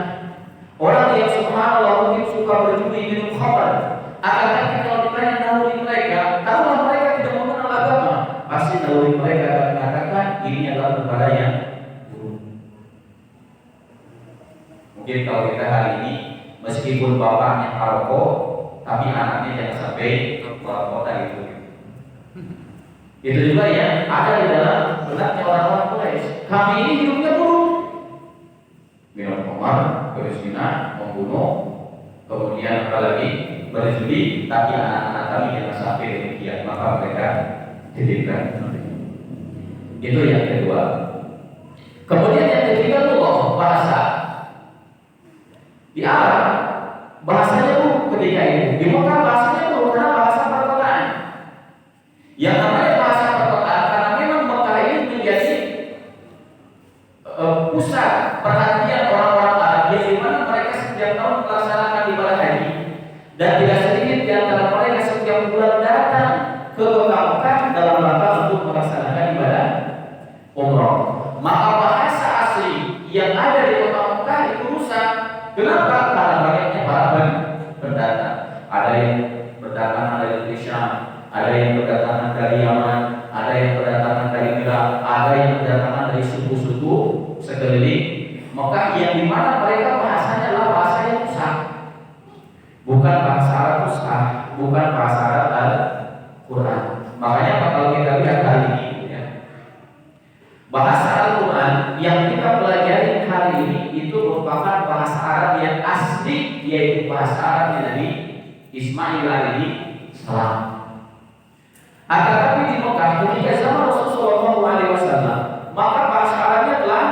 orang yang subhanallah mungkin suka berjudi minum khamr, akan kalau ditanya naluri mereka, taruhlah mereka tidak mengenal agama, pasti naluri mereka akan mengatakan ini adalah perkara yang buruk. Mungkin kalau kita hari ini meskipun bapaknya perokok, tapi anaknya jangan sampai merokok itu. Itu juga yang ada di dalam benaknya orang-orang Quraisy. Kami ini hidupnya buruk, minum khamr, berzina, membunuh, kemudian apalagi berjudi, tapi anak-anak kami jangan sampai demikian, maka mereka titipkan. Itu yang kedua. Kemudian yang ketiga itu bahasa. Di Arab bahasanya buruk ketika itu. Di Mekah bahasanya buruk karena bahasa perkotaan. Yang namanya bahasa perkotaan karena memang Mekah ini menjadi pusat perhatian orang-orang Arab, di mana mereka setiap tahun melaksanakan ibadah haji, dan tidak sedikit di antara mereka setiap bulan datang ke kota Mekah dalam rangka untuk melaksanakan ibadah umroh. Maka bahasa asli yang ada di kota Mekah itu rusak. Kenapa? Karena banyaknya para pendatang. Ada yang berdatangan dari Syam, ada yang berdatangan dari Yaman, ada yang berdatangan dari Irak, ada yang berdatangan dari suku-suku sekeliling Mekah, yang dimana mereka bahasanya adalah bahasa yang rusak, bukan bahasa Arab rusak, bukan bahasa Arab Al-Quran. Makanya kalau kita lihat kali ini ya, bahasa Al-Quran yang kita pelajari hari ini itu merupakan bahasa Arab yang asli, yaitu bahasa Arab Nabi Ismail alaihi salam. Akan tetapi di Mekah ketika zaman Rasulullah SAW, maka bahasa Arabnya telah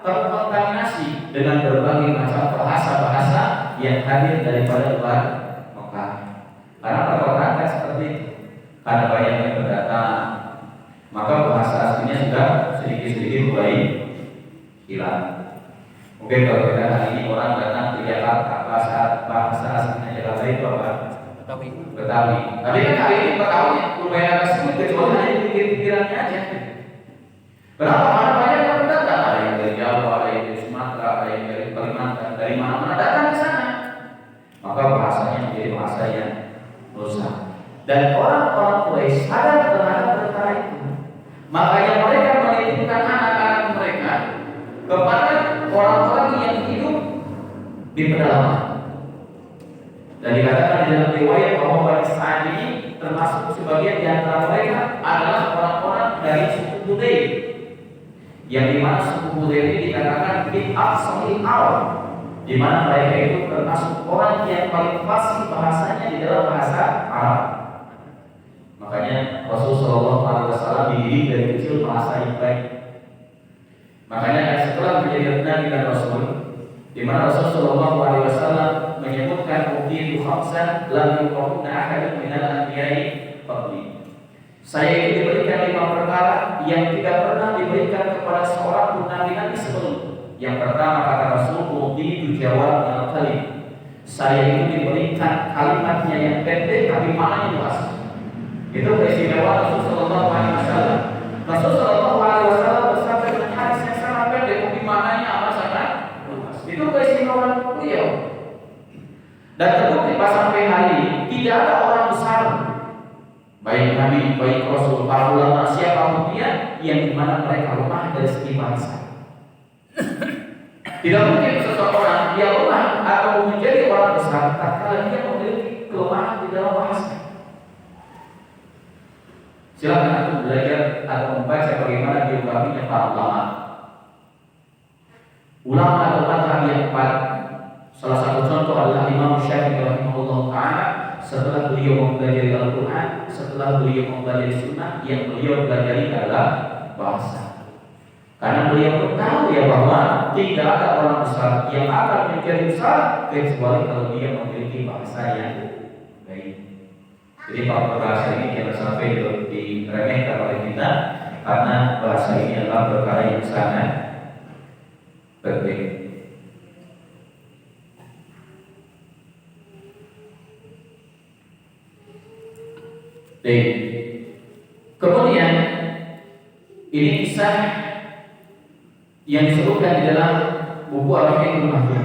terkontaminasi dengan berbagai macam bahasa-bahasa yang hadir daripada luar Mekah. Karena perkotaan kan seperti itu, karena banyak yang berdatang, maka bahasa aslinya sudah sedikit-sedikit mulai hilang. Mungkin kalau kita hari ini orang datang ke Jakarta, bahasa aslinya Jakarta itu apa? Betawi. Tapi kan hari ini Betawi lumayan agak sulit, kecuali hanya di pikirannya aja. Kenapa? Karena banyak yang berdatang, ada yang dari Jawa, ada yang dari Sumatera, ada yang dari Kalimantan, dari mana-mana datang ke sana. Maka bahasanya menjadi bahasa yang rusak. Dan orang-orang Quraisy sadar terhadap perkara itu. Makanya mereka menitipkan anak-anak mereka kepada orang-orang yang hidup di pedalaman. Dan dikatakan di dalam riwayat bahwa Bani Sa'ad ini termasuk sebagian di antara mereka adalah orang-orang dari suku Hudayl, yang dimana suku Hudayl ini dikatakan bin Aqsahil Arab, di mana mereka itu termasuk orang yang paling fasih bahasanya di dalam bahasa Arab. Makanya Rasulullah SAW dididik dari kecil bahasa yang baik. Makanya setelah menjadi Nabi dan Rasul, di mana Rasulullah SAW menyebutkan utitu khamsan lam yuqawna ahadun minal anbiya'i qabli. Saya itu diberikan 5 perkara yang tidak pernah diberikan kepada seorang pun nabi-nabi sebelum. Yang pertama kata Rasul, utitu jawab al-kalim. saya itu diberikan kalimatnya yang pendek tapi maknanya luas. Itu keistimewaan Rasul Sallallahu Alaihi Wasallam. Rasul Sallallahu Alaihi Wasallam bersabda dengan hadis yang sangat pendek tapi maknanya apa sangat luas. Itu keistimewaan beliau. Dan terbukti pas sampai hari ini tidak ada orang besar, baik Nabi, baik Rasul, para ulama, siapapun dia yang dimana mereka lemah dari segi bahasa. Tidak mungkin seseorang dia lemah atau menjadi orang besar tatkala dia memiliki kelemahan di dalam bahasa. Silakan aku belajar atau membaca bagaimana biografinya para ulama. Ulama atau mazhab yang empat, salah satu contoh adalah Imam Syafi'i rahimahullah taala. Setelah beliau mempelajari Al-Quran, setelah beliau mempelajari Sunnah, yang beliau pelajari adalah bahasa. Karena beliau pun tahu ya bahwa tidak ada orang besar yang akan menjadi besar kecuali kalau dia memiliki bahasa yang baik. Jadi bahasa ini jangan sampai diremehkan oleh kita, karena bahasa ini adalah perkara yang sangat penting. Kemudian ini kisah yang disebutkan di dalam buku Ar-Rafiqul Mahfuz.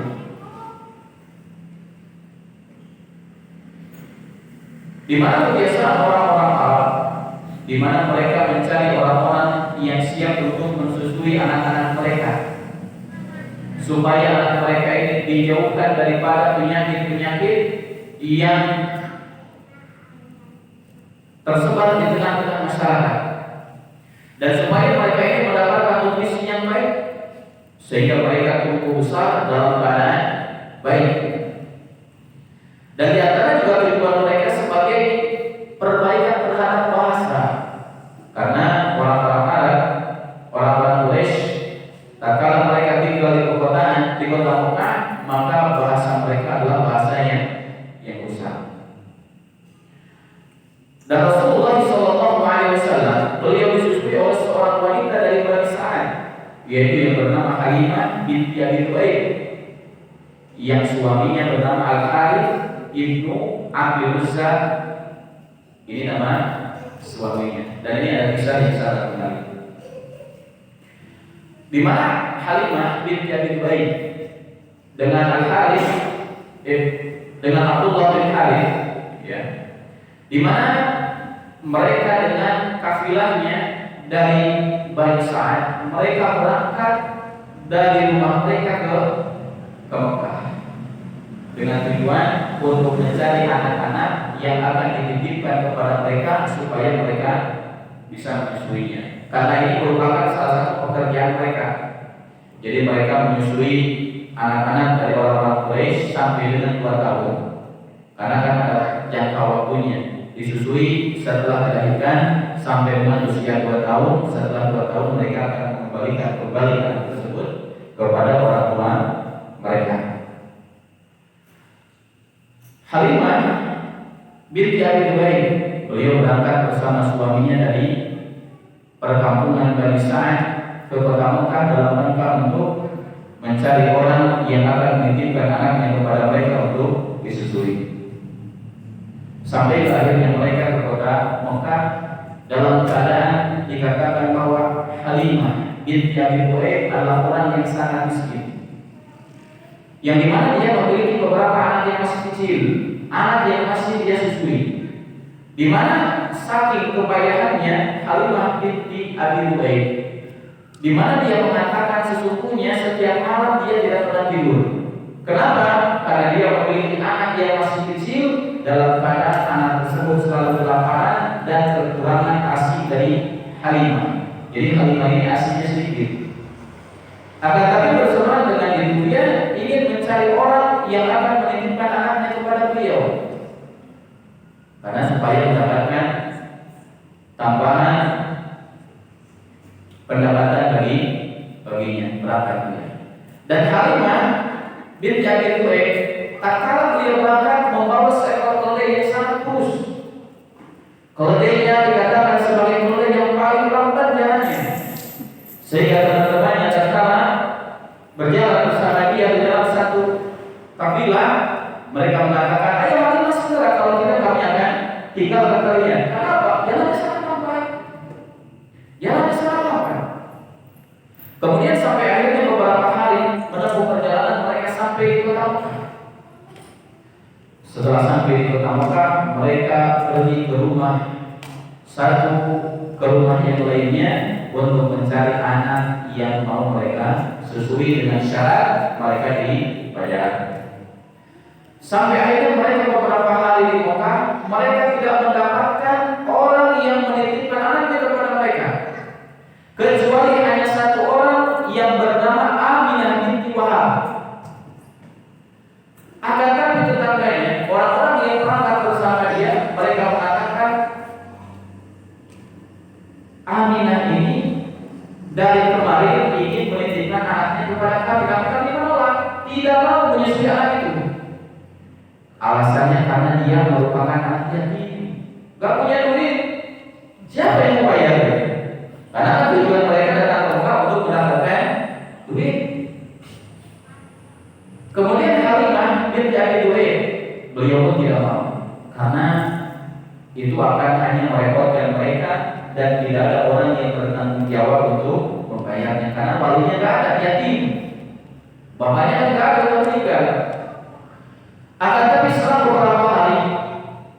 Di mana kebiasaan orang-orang Arab, di mana mereka mencari orang-orang yang siap untuk mensusui anak-anak mereka, supaya anak mereka ini dijauhkan daripada penyakit-penyakit yang tersebar di tengah-tengah masyarakat, dan supaya mereka ini mendapatkan nutrisi yang baik sehingga mereka tumbuh besar dalam keadaan baik. Dan di antara juga tujuan mereka sebagai perbaikan terhadap bahasa, karena orang-orang Arab, orang-orang Quraisy, tatkala mereka tinggal di perkotaan, di kota Mekah, maka bahasa mereka adalah bahasa yang rusak. Dan Rasulullah Sallallahu Alaihi Wasallam beliau disusui oleh seorang wanita dari Bani Sa'ad, yaitu yang bernama Halimah binti Abi Thuaib, yang suaminya bernama Al-Harith ibnu Abi Uzza. Ini nama suaminya, dan ini ada kisah yang sangat menarik, di mana Halimah binti Abi Thuaib dengan Al-Harith dengan Abdullah bin Harith, ya, di mana mereka dengan kafilahnya dari Bani Sa'ad, mereka berangkat dari rumah mereka ke Mekah dengan tujuan untuk mencari anak-anak yang akan dititipkan kepada mereka supaya mereka bisa menyusuinya. Karena ini merupakan salah satu pekerjaan mereka. Jadi mereka menyusui anak-anak dari orang-orang Quraisy sampai dengan 2 tahun. Karena kan ada jangka waktunya. Disusui setelah dilahirkan sampai dengan usia 2 tahun. Setelah 2 tahun mereka akan mengembalikan anak tersebut kepada orang tua mereka. Halimah binti Abi Thuaib, beliau berangkat bersama suaminya dari perkampungan Bani Sa'ad ke kota Mekah dalam rangka untuk mencari orang yang akan menitipkan anaknya kepada mereka untuk disusui. Sampai akhirnya mereka ke kota Mekah dalam keadaan dikatakan bahwa Halimah binti Abi Thuaib adalah orang yang sangat miskin, yang dimana dia memiliki beberapa anak yang masih kecil, anak yang masih dia susui, dimana saking kepayahannya Halimah binti Abi Thuaib, dimana dia mengatakan sesungguhnya setiap malam dia tidak pernah tidur. Kenapa? Karena dia memiliki anak yang masih kecil, dalam keadaan anak tersebut selalu kelaparan dan kekurangan ASI dari Halimah. Jadi Halimah ini ASInya sedikit. Akan tapi bersamaan dengan itu dia ingin mencari orang yang akan menitipkan anaknya kepada beliau, karena supaya mendapatkan tambahan pendapatan baginya berangkatnya. Dan Halimah binti Abi Thuaib tatkala beliau berangkat membawa seekor keledai yang sangat kurus. Keledainya dikatakan sebagai keledai yang paling lambat jalannya, sehingga teman-temannya tatkala berjalan bersama dia di dalam satu kafilah Mereka mengatakan, ayo Halimah segera, kalau tidak kami akan tinggalkan kalian. Kenapa? Jalannya sangat baik. Jalannya sangat baik. Kemudian sampai akhirnya beberapa hari menempuh perjalanan, mereka sampai di kota Mekah. Setelah sampai di kota Mekah, mereka pergi ke rumah satu, ke rumah yang lainnya untuk mencari anak yang mau mereka susui dengan syarat mereka dibayar. Sampai akhirnya mereka beberapa hari di Mekah, mereka tidak mendapatkan orang yang menitipkan anaknya kepada mereka, kecuali hanya satu orang yang bernama Aminah binti Wahab. Akan tapi tetangganya, orang-orang yang berangkat bersama dia, mereka mengatakan Aminah ini dari kemarin ingin menitipkan anaknya kepada kami, kami menolak, tidak mau menyusui anak itu. Alasannya karena dia merupakan anak yatim, gak punya duit. Siapa yang mau bayar? Karena tujuan mereka datang ke Mekah untuk mendapatkan duit. Kemudian Halimah binti Abi Duhail, beliau pun tidak mau, karena itu akan hanya merepotkan mereka dan tidak ada orang yang bertanggung jawab untuk membayarnya, karena walinya gak ada, yatim, bapaknya gak ada, meninggal. Akan tapi setelah beberapa hari,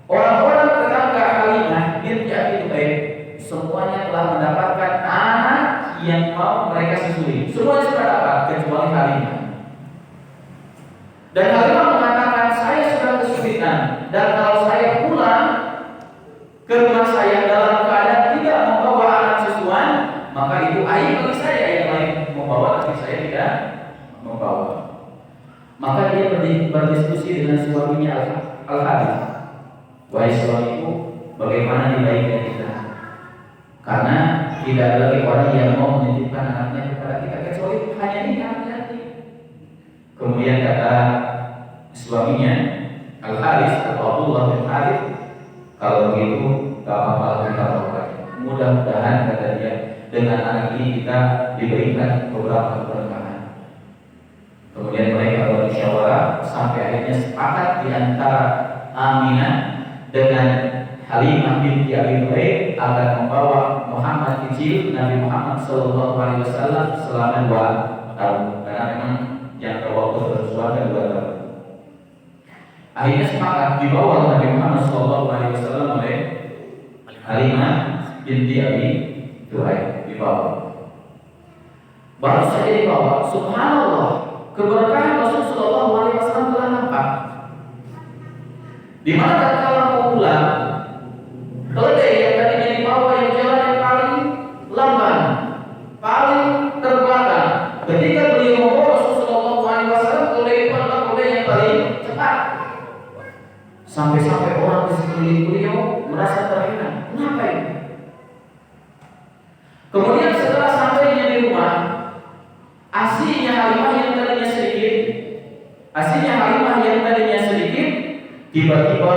orang-orang tetangga Halimah binti Abi Duhail semuanya telah mendapatkan anak yang mau mereka susui. Semuanya sudah dapat kecuali Halimah. Dan Halimah mengatakan, saya sudah kesulitan, dan kalau saya pulang ke rumah saya dalam keadaan tidak membawa anak susuan, maka itu aib bagi saya. Yang lain membawa tapi saya tidak membawa. Maka dia berdiskusi dengan suaminya Al-Harith. Wahai suamiku, bagaimana dibaiknya kita? Karena tidak ada lagi orang yang mau menitipkan anaknya kepada kita kecuali hanya ini anak yatim. Kemudian kata suaminya Al-Harith atau Abdullah bin Harith, kalau begitu gak apa-apa kita bawa. Mudah-mudahan kata dia, dengan anak ini kita diberikan beberapa keberkahan. Kemudian mereka bermusyawarah sampai akhirnya sepakat di antara Aminah dengan Halimah binti Abi Duhail akan membawa Muhammad kecil, Nabi Muhammad SAW selama 2 tahun, karena memang jangka waktu bersuara 2 tahun. Akhirnya sepakat dibawa Nabi Muhammad SAW oleh Halimah binti Abi Duhail, dibawa. Baru saja dibawa, subhanallah, keberkahan Rasulullah SAW telah nampak. Di mana tatkala mau pulang, keledai yang tadinya dibawa yang jalan yang paling lamban, paling terbelakang, ketika beliau membawa Rasulullah SAW, keledai itu adalah keledai yang paling cepat. Sampai-sampai orang di sekeliling beliau merasa terhina. Kenapa ini? Kemudian setelah sampainya di rumah, aslinya Halimah yang tadinya sedikit, tiba-tiba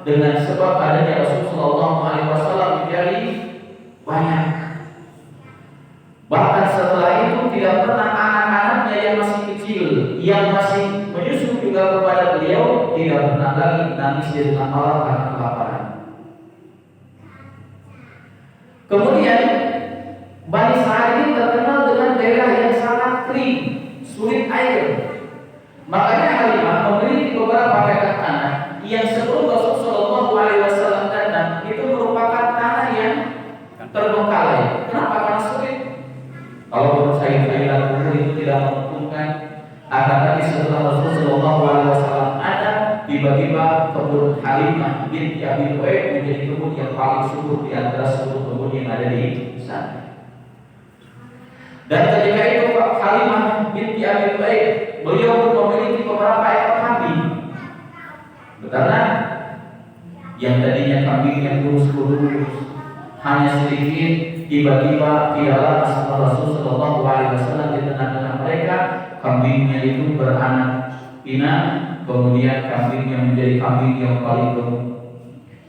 dengan sebab adanya Rasulullah SAW menjadi banyak. Bahkan setelah itu tidak pernah anak-anaknya yang masih kecil, yang masih menyusu juga kepada beliau, tidak pernah lagi nangis di tengah malam karena kelaparan. Kemudian Bani Sa'ad ini terkenal dengan daerah yang sangat kering, sulit air. Makanya Halimah memiliki beberapa petak tanah yang sebelum Rasulullah SAW datang itu merupakan tanah yang terbengkalai. Kenapa? Karena sulit. Kalau menurut sayur-sayuran kubur itu tidak menguntungkan. Akan tapi setelah Rasulullah SAW ada, tiba-tiba kebun Halimah binti Abi Duhail menjadi kebun yang paling subur di antara seluruh kebun yang ada di sana. Dan ketika itu Halimah binti Abi Duhail, beliau pun memiliki beberapa ekor kambing. Karena yang tadinya kambing yang kurus-kurus hanya sedikit, tiba-tiba tidak lama setelah Rasulullah SAW di tengah-tengah mereka, kambingnya itu beranak pinak, kemudian kambing yang menjadi kambing yang paling gemuk.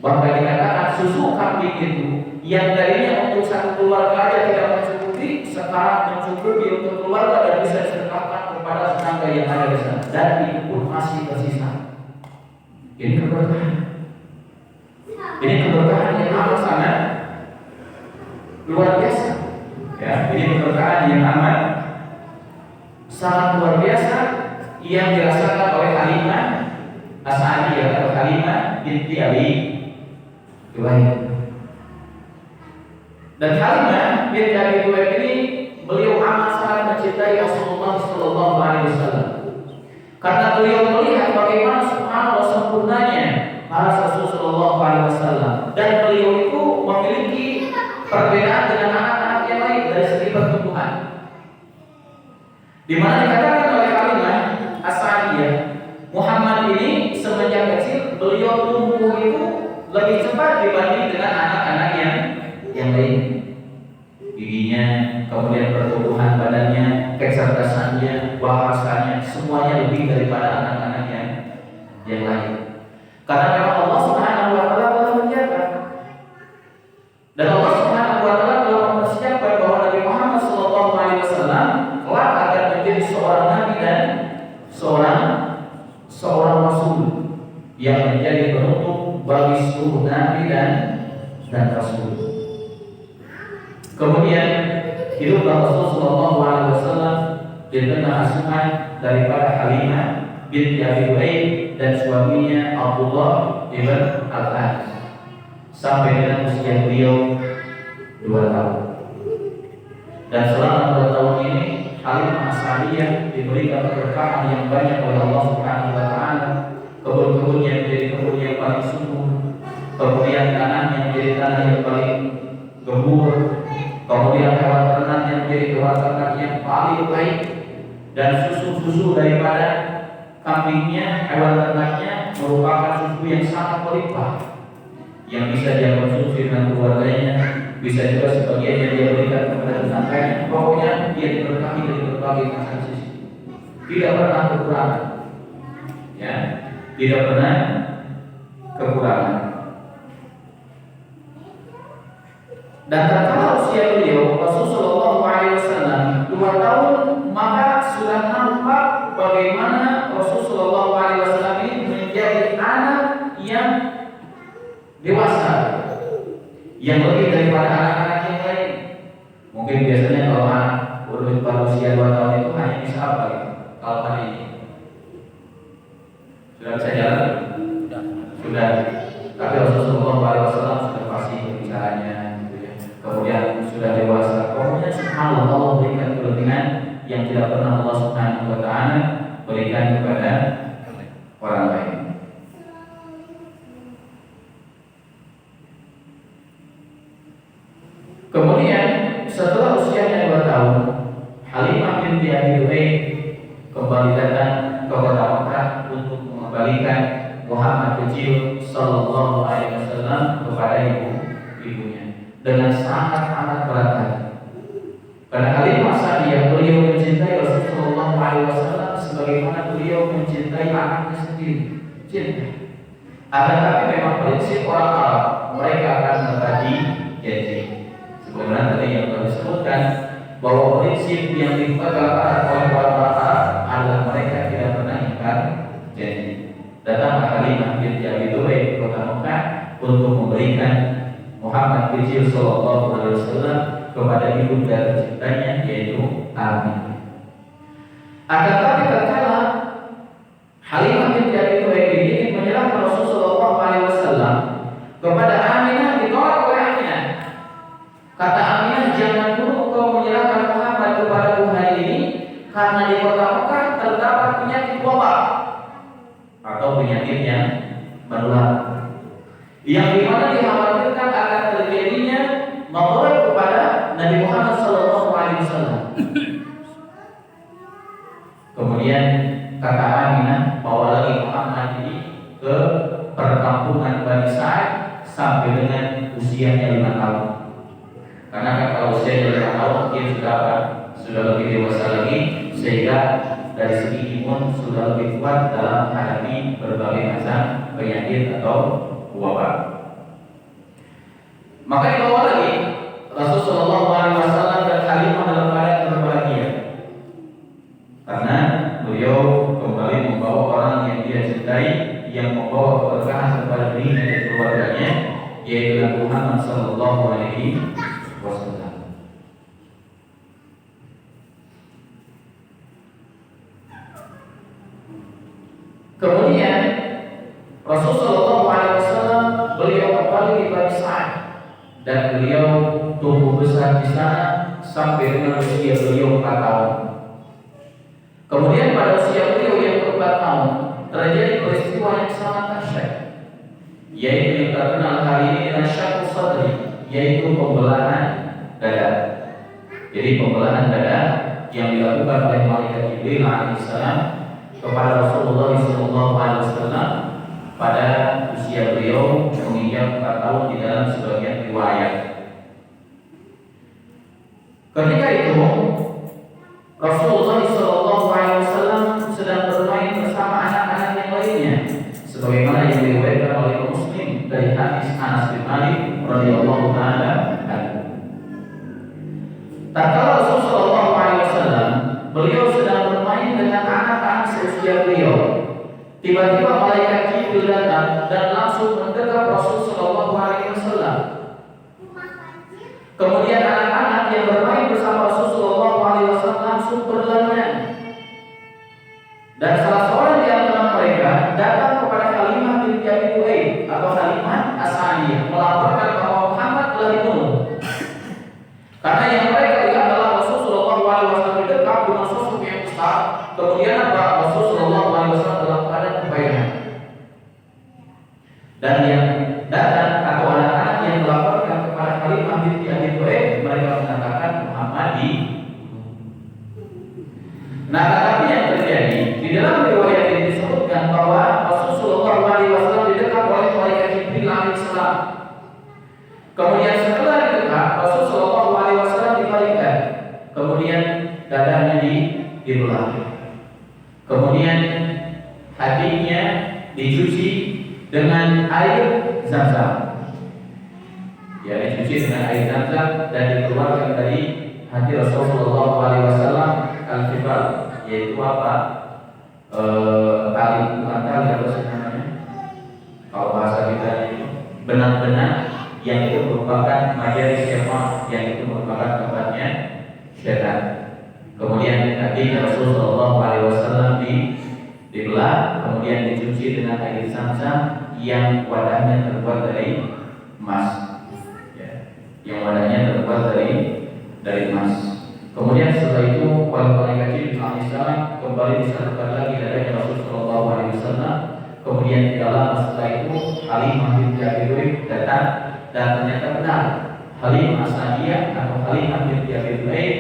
Bahkan dikatakan susu kambing itu yang tadinya untuk satu keluarga aja tidak mencukupi, sekarang mencukupi untuk keluarga dan bisa disedekahkan kepada tetangga yang ada di sana. Dan itu pun masih tersisa. Ini keberkahan. Ini keberkahan yang amat sangat luar biasa. Ya, ini keberkahan yang amat sangat luar biasa yang dirasakan oleh Halimah As-Sa'diyah atau Halimah binti Abi Thuwaib. Dan Halimah binti Abi Thuwaib ini beliau amat sangat mencintai Rasulullah Sallallahu Alaihi Wasallam karena beliau melihat bagaimana subhanallah sempurnanya para Rasul Sallallahu Alaihi Wasallam, dan beliau itu memiliki perbedaan dengan anak-anak yang lain dari segi pertumbuhan. Di mana dikatakan oleh Halimah As-Sa'diyah, Muhammad ini semenjak kecil beliau tumbuh itu lebih cepat dibanding dengan anak-anak yang lain. Giginya, kemudian pertumbuhan badannya, kecerdasannya, bahasanya, semuanya lebih daripada anak-anak yang lain. Karena memang Allah Subhanahu wa taala telah menjaga. Dan Allah Subhanahu wa taala telah mempersiapkan bahwa Nabi Muhammad sallallahu alaihi wasallam kelak akan menjadi seorang nabi dan seorang rasul yang menjadi penutup bagi seluruh nabi dan rasul. Kemudian hiduplah Rasul sallallahu alaihi wasallam di tengah asuhan daripada Halimah binti Abi Thuwaib dan suaminya Abdullah ibn Al-As sampai dengan usia beliau 2 tahun. Dan selama 2 tahun ini Halimah As-Sa'diyah diberikan keberkahan yang banyak oleh Allah Subhanahu wa taala. Kebun-kebunnya menjadi kebun yang paling subur, kemudian tanahnya menjadi tanah yang paling gembur, kemudian hewan ternaknya menjadi hewan ternak yang paling baik, dan susu daripada kambingnya, hewan ternaknya merupakan susu yang sangat melimpah, yang bisa dia konsumsi dengan keluarganya, bisa juga sebagian yang dia berikan kepada tetangganya. Pokoknya dia diberkahi dari berbagai macam sisi, tidak pernah kekurangan, ya, tidak pernah kekurangan. Dan tatkala usia beliau Rasulullah SAW 2 tahun, maka sudah nampak bagaimana Rasulullah SAW ini menjadi anak yang dewasa, yang lebih daripada anak-anak yang lain. Mungkin biasanya kalau anak pada usia 2 tahun itu hanya bisa apa gitu? Kalau hari ini sudah bisa jalan? Sudah. Tapi Rasulullah SAW sudah pasti berbicaranya. Kemudian sudah dewasa, pokoknya subhanallah Allah berikan kelebihan yang tidak pernah Allah Subhanahu wa taala berikan kepada orang lain. Kemudian setelah usianya 2 tahun, Halimah binti Abi Thuwaib kembali datang ke kota Makkah untuk mengembalikan Muhammad kecil Sallallahu Alaihi Wasallam kepada ibunya dengan sangat amat berat hati. Karena Halimah As-Sa'diyah beliau mencintai Rasulullah SAW sebagaimana beliau mencintai anaknya sendiri, cinta. Akan tapi memang prinsip orang Arab, mereka akan membagi janji. Sebagaimana tadi yang telah disebutkan bahwa prinsip yang dipegang oleh orang Arab adalah mereka tidak pernah ingkar janji. Datanglah Halimah binti Abi Thuwaib ke kota Makkah untuk memberikan Muhammad kecil Sallallahu Alaihi Wasallam kepada ibunda tercintanya, yaitu Aminah. Akan tetapi tatkala Halimah binti Abi Thuwaib ini menyerahkan Rasulullah Sallallahu Alaihi Wasallam kepada Aminah, ditolak oleh Aminah. Kata Aminah, jangan dulu engkau menyerahkan Muhammad kepada buhay ini, karena di kota Mekah terdapat penyakit wabak atau penyakit yang menular, yang dimana dikhawatirkan akan terjadinya maut kepada Nabi Muhammad Sallallahu Alaihi Wasallam. Kemudian kata Aminah, bawa lagi Muhammad ini ke perkampungan Bani Sa'ad sampai dengan usianya 5 tahun. Karena kan kalau usianya 5 tahun dia sudah lebih dewasa lagi, sehingga dari segi imun sudah lebih kuat dalam menghadapi berbagai macam penyakit atau wabah. Maka dibawa lagi Rasulullah SAW dan Halimah dalam keadaan berbahagia, karena beliau kembali membawa orang yang dia cintai, yang yang membawa keberkahan kepada dirinya dan keluarganya, yaitu Nabi Muhammad sallallahu alaihi wasallam. Kemudian Rasulullah sallallahu alaihi wasallam beliau kembali di Bani Sa'ad dan beliau tumbuh besar di sana sampai dengan usia beliau 4 tahun. Kemudian pada usia beliau yang ke-4 tahun terjadi peristiwa yang sangat dahsyat, yaitu yang terkenal hari ini dengan syaqqu sadri, yaitu pembelahan dada. Jadi pembelahan dada yang dilakukan oleh malaikat Jibril alaihissalam kepada Rasulullah SAW pada usia beliau menginjak 4 tahun di dalam sebagian riwayat. Ketika itu Rasulullah SAW sedang bermain bersama anak-anak yang lainnya, sebagaimana yang diriwayatkan oleh Muslim dari hadis Anas bin Malik radhiyallahu taala anhu. Tatkala Rasulullah SAW beliau sedang bermain dengan anak-anak seusia beliau, tiba-tiba malaikat Jibril datang dan langsung mendekat Rasulullah SAW. Kemudian anak-anak yang bermain bersama Rasulullah SAW langsung berlarian. Dan salah seorang di antara mereka datang kepada Halimah binti Abi Thuaib atau Halimah As-Sa'diyah melaporkan bahwa Muhammad telah dibunuh. Karena yang mereka lihat adalah Rasulullah SAW dekat dengan sosok yang besar. Kemudian Rasulullah SAW dalam keadaan kebaikan. Dan yang datang atau anak-anak yang melaporkan kepada Halimah binti Abi Thuaib, mereka mengatakan Muhammad di. Nah, tetapi yang terjadi di dalam riwayat ini disebutkan bahwa Rasulullah SAW didekat oleh malaikat Jibril alaihissalam. Kemudian setelah didekat, Rasulullah SAW dibalikan. Kemudian dadanya dibelah. Kemudian hatinya dicuci dengan air Zam-Zam. Ya, dicuci dengan air Zam-Zam dan dikeluarkan dari hati Rasulullah SAW al-fibal, yaitu apa? Tali, bukan tali, apa sih namanya? Kalau bahasa kita itu benang-benang yang itu merupakan majari syaitan, yang itu merupakan tempatnya syaitan. Kemudian hati Rasulullah SAW dibelah, kemudian dicuci dengan air Zam-Zam yang wadahnya terbuat dari emas, ya, yang wadahnya terbuat dari emas. Kemudian setelah itu malaikat Jibril alaihissalam kembali disatukan lagi dadanya Rasulullah SAW. Kemudian tidak lama setelah itu Halimah binti Abi Thuaib datang dan ternyata benar Halimah As-Sa'diyah atau Halimah binti Abi Thuaib,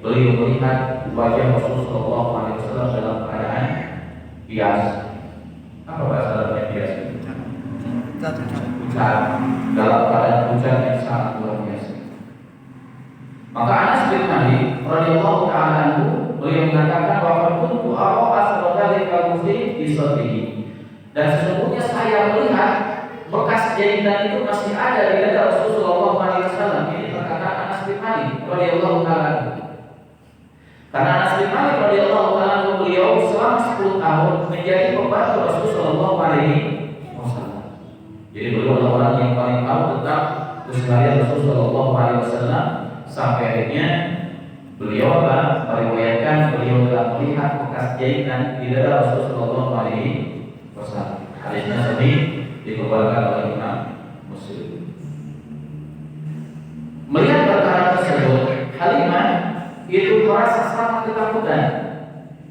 beliau melihat wajah Rasulullah SAW dalam keadaan bias. Apa bahasa Arabnya bias? Pucat, dalam keadaan pucat yang sangat luar biasa. Maka Anas bin Malik radhiyallahu ta'ala anhu beliau mengatakan bahwa kuntu ara asradalika muslim di sadrihi, dan sesungguhnya saya melihat bekas jahitan itu masih ada di dada Rasulullah SAW. Ini perkataan Anas bin Malik radhiyallahu ta'ala anhu. Karena Anas bin Malik radhiyallahu ta'ala anhu beliau selama 10 tahun menjadi pembantu Rasulullah SAW. Jadi beliau adalah orang yang paling tahu tentang keseharian Rasulullah SAW. Sampai akhirnya beliau meriwayatkan beliau telah melihat bekas jahitan di dada Rasulullah SAW. Hadisnya sahih, dikeluarkan oleh Imam Muslim. Melihat perkara tersebut, Halimah itu merasa sangat ketakutan,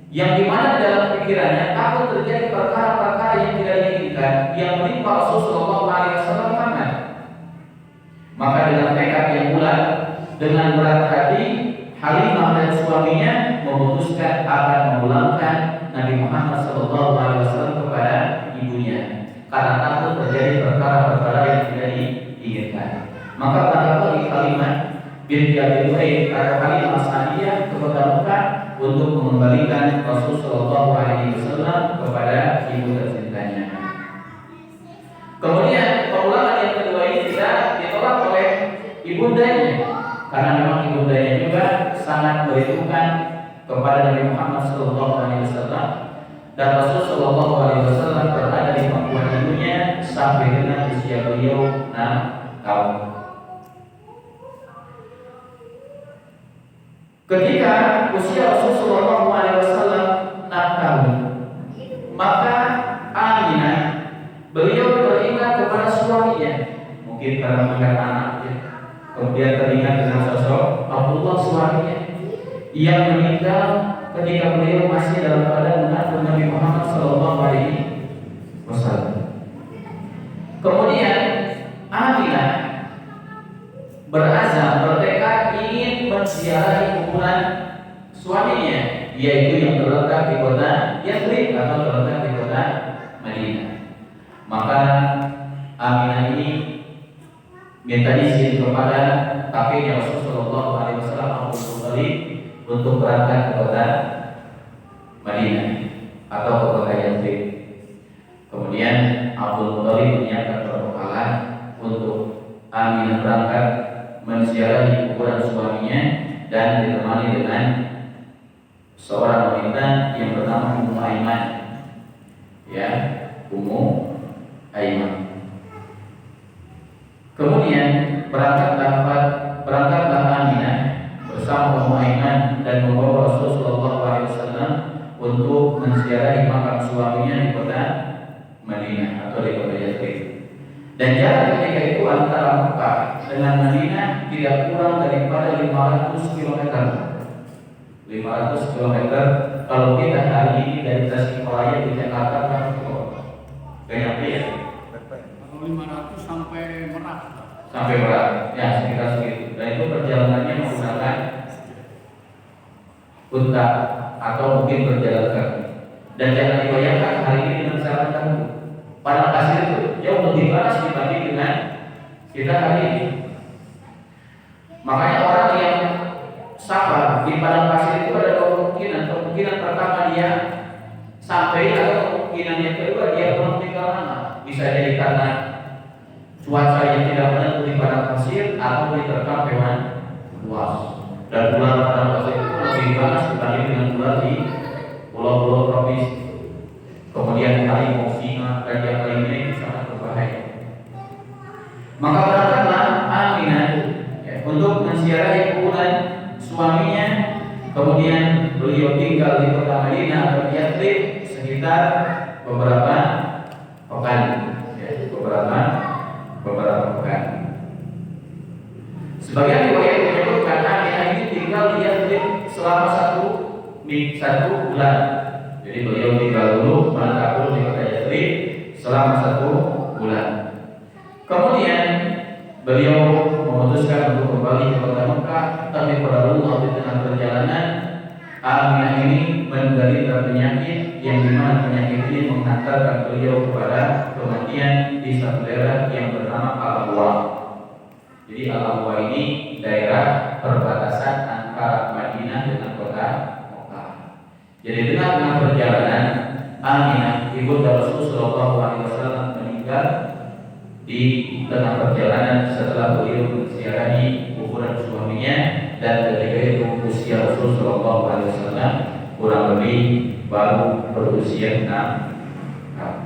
yang dimana dalam pikirannya takut terjadi perkara-perkara yang tidak diinginkan yang menimpa Rasulullah SAW. Maka dengan tekad yang bulat, dengan berat hati, Halimah dan suaminya memutuskan akan memulangkan Nabi Muhammad SAW kepada ibunya karena takut terjadi perkara-perkara yang tidak diinginkan. Maka berangkatlah Halimah binti Abi Thuaib atau Halimah As-Sa'diyah ke Mekah untuk mengembalikan Rasulullah SAW kepada ibu tercintanya. Kemudian pemulangan yang kedua ini tidak ditolak oleh ibundanya, karena memang ibundanya juga sangat berhitungan kepada Nabi Muhammad SAW. dan Rasul Shallallahu Alaihi Wasallam berada di pangkuan ibunya sampai dengan usia beliau 6 tahun. Ketika usia Rasul Shallallahu Alaihi Wasallam 6 tahun, maka Aminah beliau teringat kepada suaminya, mungkin karena melihat anaknya, kemudian teringat dengan sosok Abdullah suaminya yang meninggal ketika beliau masih dalam keadaan mengandung Nabi Muhammad Sallallahu Alaihi Wasallam. Kemudian Aminah berazam bertekad ingin menziarahi kuburan suaminya, yaitu yang terletak di kota Yathrib atau terletak di kota Madinah. Maka Aminah ini minta izin kepada kakeknya Rasulullah SAW Abu Thalib untuk berangkat ke kota Madinah atau ke kota Yathrib. Kemudian Abu Thalib menyiapkan perbekalan untuk Aminah berangkat menziarahi kuburan suaminya dan ditemani dengan seorang wanita yang bernama Ummu Aiman, ya, Ummu Aiman. Kemudian berangkatlah Aminah bersama Ummu Aiman dan membawa Rasul Sallallahu Alaihi Wasallam untuk menziarahi makam suaminya di kota Madinah atau di kota Yathrib. Dan jarak ketika itu antara Mekah dengan Madinah tidak kurang daripada 500 km. 500 km kalau kita hari ini dari Tasikmalaya ke Jakarta kan banyak ya. 500 sampai Merak. Sampai Merak, ya sekitar segitu. Dan itu perjalanannya menggunakan unta atau mungkin berjalan kaki. Dan jangan dibayangkan hari ini dengan cara kamu. Padang pasir itu jauh lebih panas dibanding dengan kita hari ini. Makanya orang yang sabar di padang pasir itu ada dua kemungkinan. Kemungkinan pertama dia sampai, atau kemungkinan yang kedua dia belum tinggal lama. Bisa jadi karena cuaca yang tidak menentu di padang pasir atau diterkam hewan buas. Dan ular padang pasir itu lebih panas dibanding dengan ular di pulau-pulau tropis. Kemudian harimau, singa, dan yang lain ini sangat berbahaya. Maka berangkatlah Aminah untuk menziarahi kuburan suaminya. Kemudian beliau tinggal di kota Madinah atau Yathrib sekitar beberapa pekan, beberapa pekan. Sebagian riwayat menyebutkan Aminah ini tinggal di Yathrib selama satu bulan. Jadi beliau tinggal dulu menetap dulu di kota Yathrib selama 1 bulan. Kemudian beliau memutuskan untuk kembali ke kota Mekah, tapi qadarullah di tengah perjalanan Aminah ini menderita penyakit yang dimana penyakit ini menghantarkan beliau kepada kematian di satu daerah yang bernama Al-Abwa. Jadi Al-Abwa ini daerah perbatasan antara Madinah dengan kota Mekah. Jadi dengan perjalanan Aminah ibunda Rasul Sallallahu Alaihi Wasallam meninggal di tengah perjalanan setelah beliau menziarahi kuburan suaminya, dan ketika itu usia Rasul Sallallahu Alaihi Wasallam kurang lebih baru berusia 6 tahun.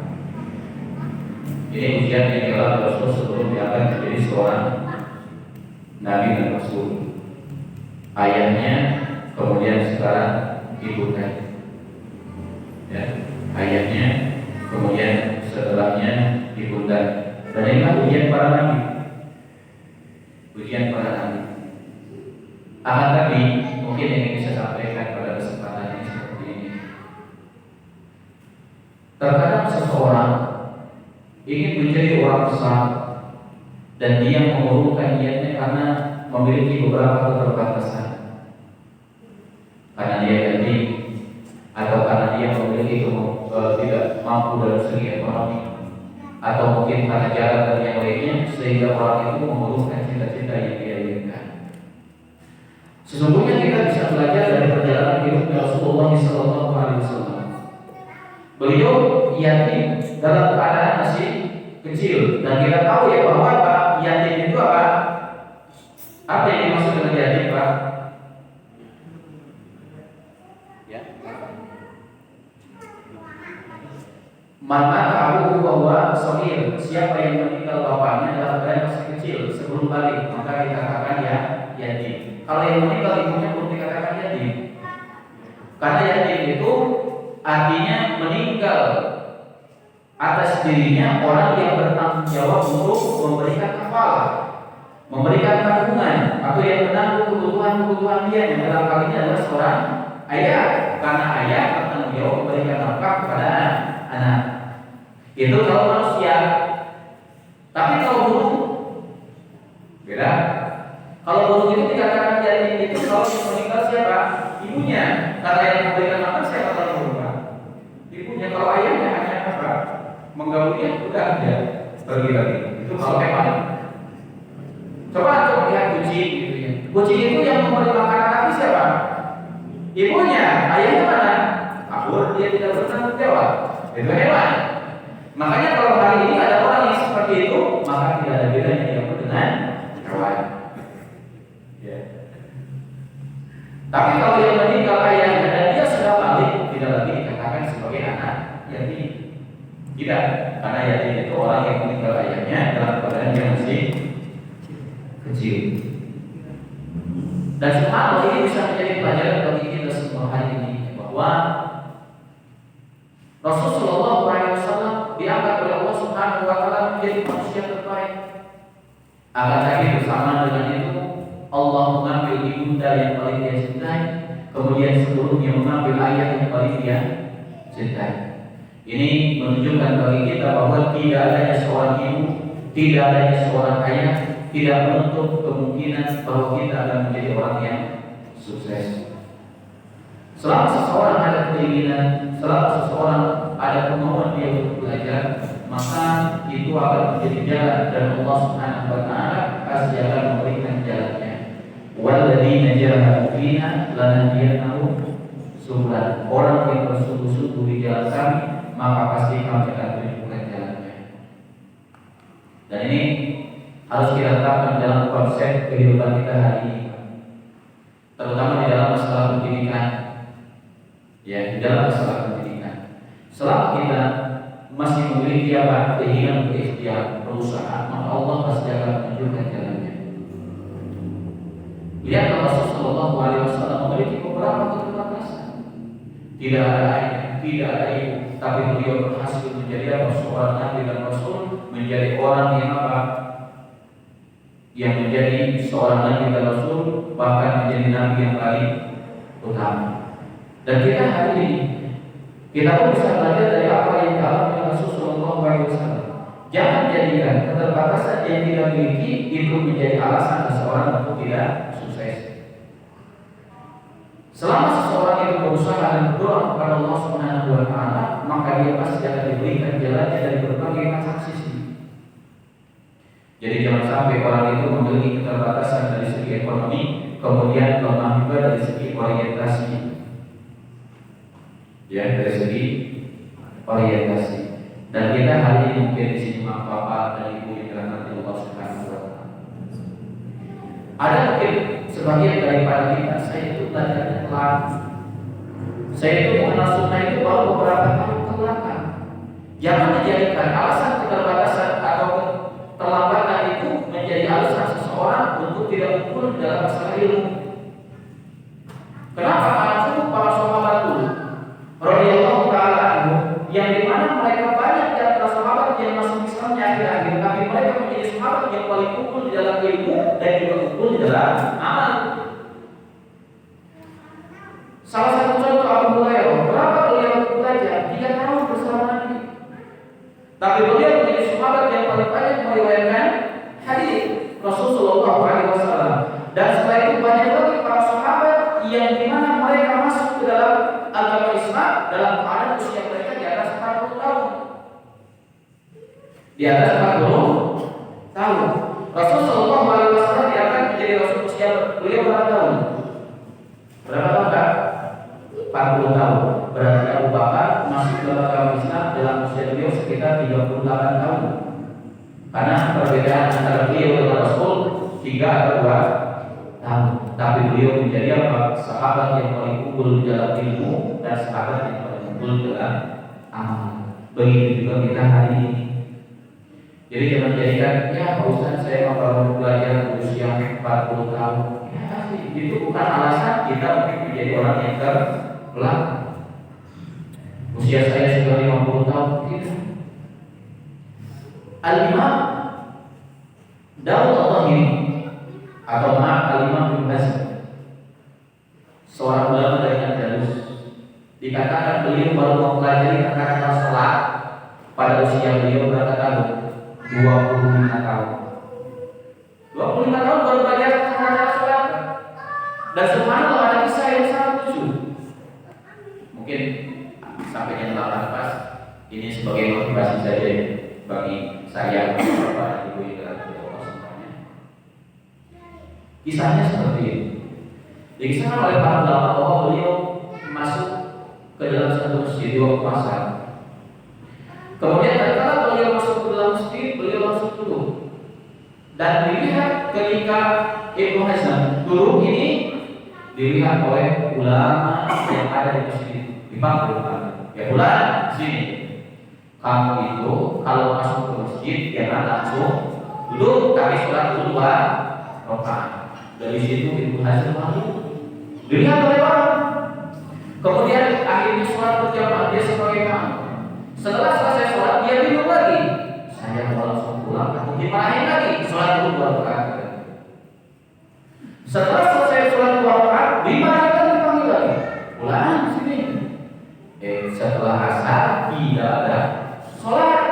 Ini usia yang dialami Rasul sebelum diangkat menjadi seorang Nabi dan Rasul. Ayahnya, kemudian sekarang ibundanya. Ya, ayahnya, kemudian setelahnya ibunda. Dan inilah ujian para nabi. Ujian para nabi. Akan tapi mungkin yang bisa sampaikan pada kesempatan ini seperti ini. Terkadang seseorang ingin menjadi orang besar dan dia mengurungkan niatnya karena memiliki beberapa keterbatasan. Karena dia yatim atau karena dia memiliki tidak mampu dalam segi ekonomi, atau mungkin karena jarak dan yang lainnya, sehingga orang itu mengurungkan cita-cita yang dia inginkan. Sesungguhnya kita bisa belajar dari perjalanan hidup Rasulullah SAW. Beliau yatim dalam keadaan masih kecil, dan kita tahu ya bahwa yatim itu apa? Apa yang dimaksud dengan yatim, Pak? Man mata abuhu wa huwa shaghir, siapa yang meninggal bapaknya dalam keadaan masih kecil sebelum balik, maka dikatakan ya yatim. Kalau yang meninggal ibunya belum dikatakan yatim. Karena yatim itu artinya meninggal atas dirinya orang yang bertanggung jawab untuk memberikan kafalah, memberikan tanggungan, atau yang menanggung kebutuhan dia, yang dalam hal ini adalah seorang ayah, karena ayah bertanggung jawab memberikan nafkah kepada anak. Itu kalau manusia. Tapi kalau burung beda. Kalau burung itu dikatakan yatim itu kalau yang meninggal siapa? Ibunya. Karena yang memberikan makan siapa kalau burung? Ibunya. Kalau ayahnya hanya apa? Menggaulnya udah ada pergi lagi. Itu kalau hewan. Coba lihat kucing gitu ya. Kucing itu yang memberi makan anak siapa? Ibunya. Ayahnya mana? Kabur, dia tidak bertanggung jawab. Itu hewan. Makanya kalau hari ini ada orang yang seperti itu, maka tidak ada bedanya dia dengan hewan. Ya. Tapi kalau yang meninggal ayahnya dan dia sudah balik, tidak lagi dikatakan sebagai anak yatim. Tidak, karena yatim itu orang yang meninggal ayahnya dalam keadaan yang masih kecil. Dan subhanallah ini bisa menjadi pelajaran bagi kita semua hari ini, bahwa Rasulullah SAW diangkat oleh Allah Subhanahu wa taala menjadi manusia terbaik. Akan tetapi bersama dengan itu Allah mengambil ibunda yang paling dia cintai, kemudian sebelumnya mengambil ayah yang paling dia cintai. Ini menunjukkan bagi kita bahwa tidak adanya seorang ibu, tidak adanya seorang ayah, tidak menutup kemungkinan bahwa kita akan menjadi orang yang sukses. Selama seseorang ada keinginan, selama seseorang ada kemauan dia untuk belajar, maka itu akan menjadi jalan, dan Allah Subhanahu wa taala pasti akan memberikan jalannya. Walladzina jahadu fina lanahdiyannahum subulana. Orang yang bersungguh-sungguh di jalan kami, maka pasti kami akan tunjukkan jalannya. Dan ini harus kita terapkan dalam konsep kehidupan kita hari ini, terutama di dalam masalah pendidikan. Ya, di dalam masalah pendidikan, selama kita masih memiliki keinginan untuk ikhtiar berusaha, maka Allah pasti akan menunjukkan jalannya. Lihat Rasulullah SAW memiliki beberapa keterbatasan. Tidak ada ayah, tidak ada ibu, tapi beliau berhasil menjadi seorang nabi dan rasul, menjadi orang yang yang menjadi seorang nabi dan rasul, bahkan menjadi nabi yang paling utama. Dan kita hari ini, kita pun bisa belajar dari apa yang dialami Rasulullah SAW. Jangan jadikan keterbatasan yang kita miliki itu menjadi alasan seseorang untuk tidak sukses. Selama seseorang itu berusaha dan berdoa kepada Allah Subhanahu wa taala, maka dia pasti akan diberikan jalannya dari berbagai macam sisi. Jadi jangan sampai orang itu memiliki keterbatasan dari segi ekonomi, kemudian lemah juga dari segi orientasi. Ya, dari segi orientasi. Dan kita hari ini mungkin di sini bapak dan ibu yang dirahmati Allah Subhanahu wa taala. Ada mungkin sebagian daripada kita, saya itu belajarnya telat. Saya itu mengenal sunnah itu baru beberapa tahun ke belakang. Jangan menjadikan alasan keterbatasan atau keterlambatan itu menjadi alasan seseorang untuk tidak unggul dalam masalah ilmu. Kenapa? Karena cukup para sahabat dulu radhiyallahu ta'ala anhu, yang dimana mereka banyak di antara sahabat yang masuk Islamnya akhir-akhir, tapi mereka menjadi sahabat yang paling unggul di dalam ilmu dan juga unggul di dalam amal. Salah satu contoh Abu Hurairah, berapa beliau belajar? 3 tahun bersama Nabi. Tapi beliau menjadi sahabat yang paling banyak meriwayatkan hadis Rasulullah SAW. Dan setelah itu banyak lagi para sahabat yang dimana mereka masuk ke dalam agama Islam dalam keadaan usia mereka di atas 40 tahun. Di atas 40 tahun. Rasulullah SAW diangkat menjadi Rasul usia beliau berapa tahun? Berapa tahun Kak? 40 tahun. Berarti Abu Bakar masuk ke dalam agama Islam dalam usia beliau sekitar 38 tahun. Karena perbedaan antara beliau dengan Rasul 3 atau 2 tahun. Tapi beliau menjadi sahabat yang paling unggul dalam ilmu dan sahabat yang paling unggul dalam amal. Begitu juga kita hari ini. Jadi jangan jadikan, ya Pak Ustaz saya mau baru belajar usia 40 tahun. Ya, itu bukan alasan kita untuk menjadi orang yang terbelakang. Usia saya sudah 50 tahun. Tidak. Al-Imam Daud Al-Tahiri atau Al-Imam Ibn Hazm, seorang ulama dari Andalus, dikatakan beliau baru mempelajari tentang sholat pada usia beliau berapa tahun? 25 tahun. 25 tahun baru belajar tentang sholat. Dan subhanallah ada kisah yang sangat lucu. Mungkin sampai yang 8 pas ini sebagai motivasi saja bagi saya, Bapak, Ibu, yang berada semuanya. Kisahnya seperti ini. Dikisahkan oleh para ulama bahwa beliau masuk ke dalam satu masjid di waktu asar. Kemudian tatkala beliau masuk ke dalam masjid, beliau langsung duduk. Dan dilihat ketika Ibnu Hazm duduk ini dilihat oleh ulama yang ada di masjid, dipanggil ya ulama sini. Kamu itu kalau masuk ke masjid jangan langsung duduk, tapi sholat dulu 2 rakaat. Dari situ Ibnu Hazm malu dilihat oleh orang. Kemudian akhirnya sholat berjamaah dia sebagai imam. Setelah selesai sholat dia bingung lagi. Saya mau langsung pulang atau dimarahin lagi? Sholat dulu 2 rakaat. Setelah selesai sholat 2 rakaat dimarahin lagi, dipanggil lagi. Pulang sini. Setelah asar tidak ada sholat.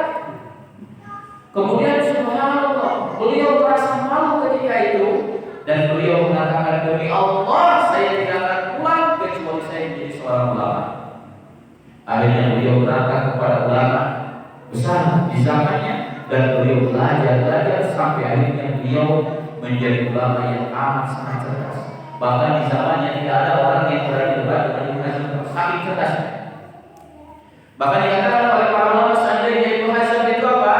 Kemudian subhanallah beliau merasa malu ketika itu dan beliau mengatakan, demi Allah saya tidak akan pulang kecuali saya menjadi seorang ulama. Akhirnya beliau berangkat kepada ulama besar di zamannya dan beliau belajar sampai akhirnya beliau menjadi ulama yang amat sangat cerdas. Bahkan di zamannya tidak ada orang yang berani debat dengan Ibnu Hazm, saking cerdasnya. Bahkan dikatakan oleh para ulama seandainya Ibnu Hazm itu apa?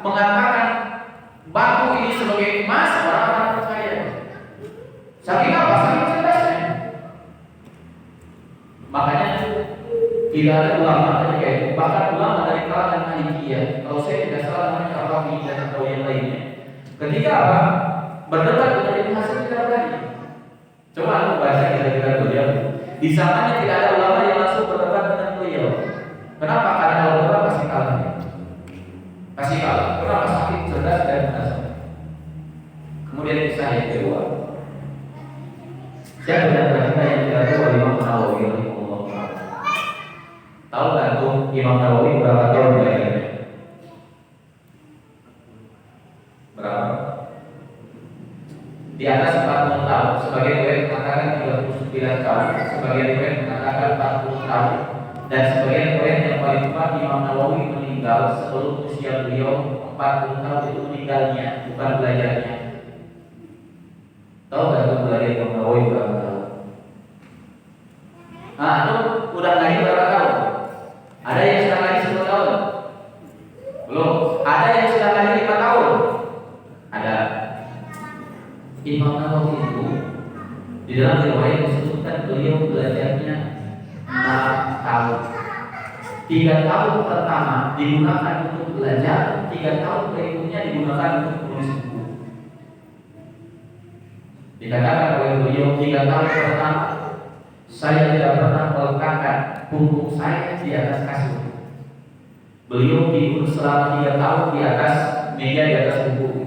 Mengatakan batu ini sebagai emas, orang akan percaya. Saking apa? Saking cerdasnya. Makanya tidak ada ulama ketika itu. Bahkan ulama dari kalangan Malikiyah, kalau saya tidak salah namanya Al-Rafi dan atau yang lainnya. Ketika apa? Berdebat dengan Ibnu Hazm tidak berani. Coba aku baca kira-kira beliau. Di zamannya tidak ada ulama yang langsung berdebat dengan beliau. Kenapa? Karena kalau berdebat pasti kalah. Pasti kalah. Kenapa? Saking cerdas dan Hazm. Kemudian kisah yang kedua. Siapa yang kita yang tidak tahu Imam Nawawi rahimahullah. Tahu nggak tuh Imam Nawawi berapa tahun belajarnya? Berapa? Di atas 40 tahun. Sebagian riwayat mengatakan 39 tahun, sebagian riwayat mengatakan 40 tahun, dan sebagian riwayat yang paling tepat Imam Nawawi meninggal sebelum usia beliau 40 tahun itu meninggalnya, bukan belajarnya. Tahu nggak tuh belajar Imam Nawawi berapa tahun? Nah, itu udah ngaji berapa tahun? Ada yang sudah ngaji 10 tahun? Belum. Ada yang sudah ngaji 5 tahun? Ada. Imam Nawawi itu di dalam riwayat disebutkan beliau belajarnya 6 tahun. 3 tahun pertama digunakan untuk belajar, 3 tahun berikutnya digunakan untuk menulis buku. Dikatakan oleh beliau 3 tahun pertama saya tidak pernah meletakkan punggung saya di atas kasur. Beliau tidur selama 3 tahun di atas meja di atas buku.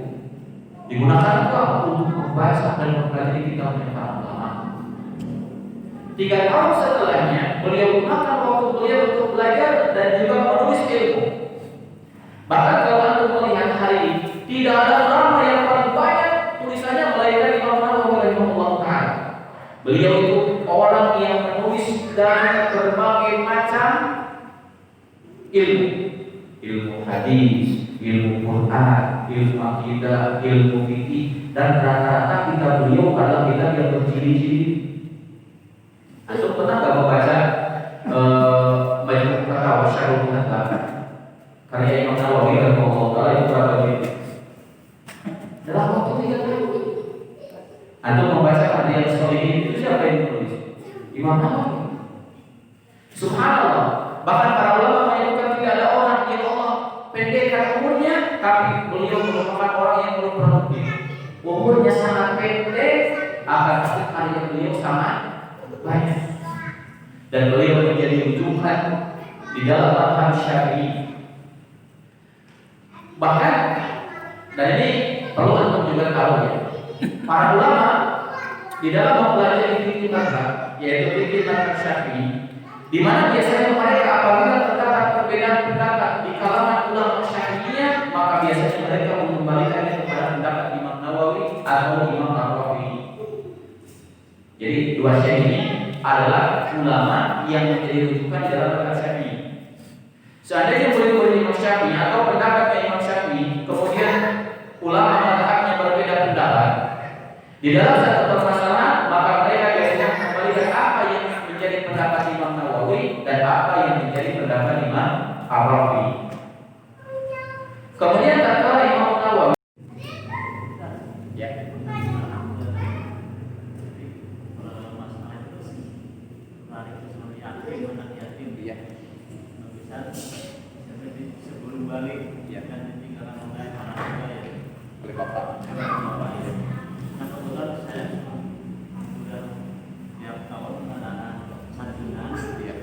Digunakan untuk membaca dan mempelajari kitabnya para ulama. 3 tahun setelahnya beliau gunakan waktu beliau untuk belajar dan juga menulis ilmu. Bahkan kalau anda melihat hari ini tidak ada ulama yang paling banyak tulisannya melainkan Imam Nawawi rahimahullah taala. Beliau itu orang yang menulis dari berbagai macam ilmu hadis, ilmu Quran, ilmu akidah, ilmu fikih, dan rata-rata kitab beliau adalah kitab yang berciri-ciri. Antum pernah nggak membaca Majmu' Fatawa Syarhul Muhaddab karya Imam Nawawi rahimahullah taala itu berapa juz? Dalam waktu 3 tahun. Antum membaca Riyadhus Shalihin itu siapa yang menulis? Imam Nawawi. Subhanallah. Bahkan para ulama menyebutkan tidak ada orang tapi beliau merupakan orang yang belum produktif. Umurnya sangat pendek, akan tapi karya beliau sangat banyak. Dan beliau menjadi rujukan di dalam mazhab Syafi'i. Bahkan, dan ini perlu untuk juga tahu ya, para ulama di dalam mempelajari fikih mazhab, yaitu fikih mazhab Syafi'i, di mana biasanya mereka apabila terdapat perbedaan pendapat di kalangan ulama Syafi'iyah, maka biasanya mereka mengembalikannya kepada pendapat Imam Nawawi atau Imam Ar-Rafi'i. Jadi dua syekh ini adalah ulama yang menjadi rujukan di dalam mazhab Syafi'i. Seandainya murid-murid Imam Syafi'i atau pendapatnya Imam Syafi'i, kemudian ulama mazhabnya berbeda pendapat di dalam satu permasalahan, maka mereka biasanya mengembalikan apa yang menjadi pendapat Imam Nawawi dan apa yang menjadi pendapat Imam Ar-Rafi'i. Kemudian tatkala Imam Nawawi ya sebelum balik ya kan ditinggalkan oleh anak tua ya oleh bapak. Nah kebetulan saya sudah tiap tahun mengadakan santunan Ya.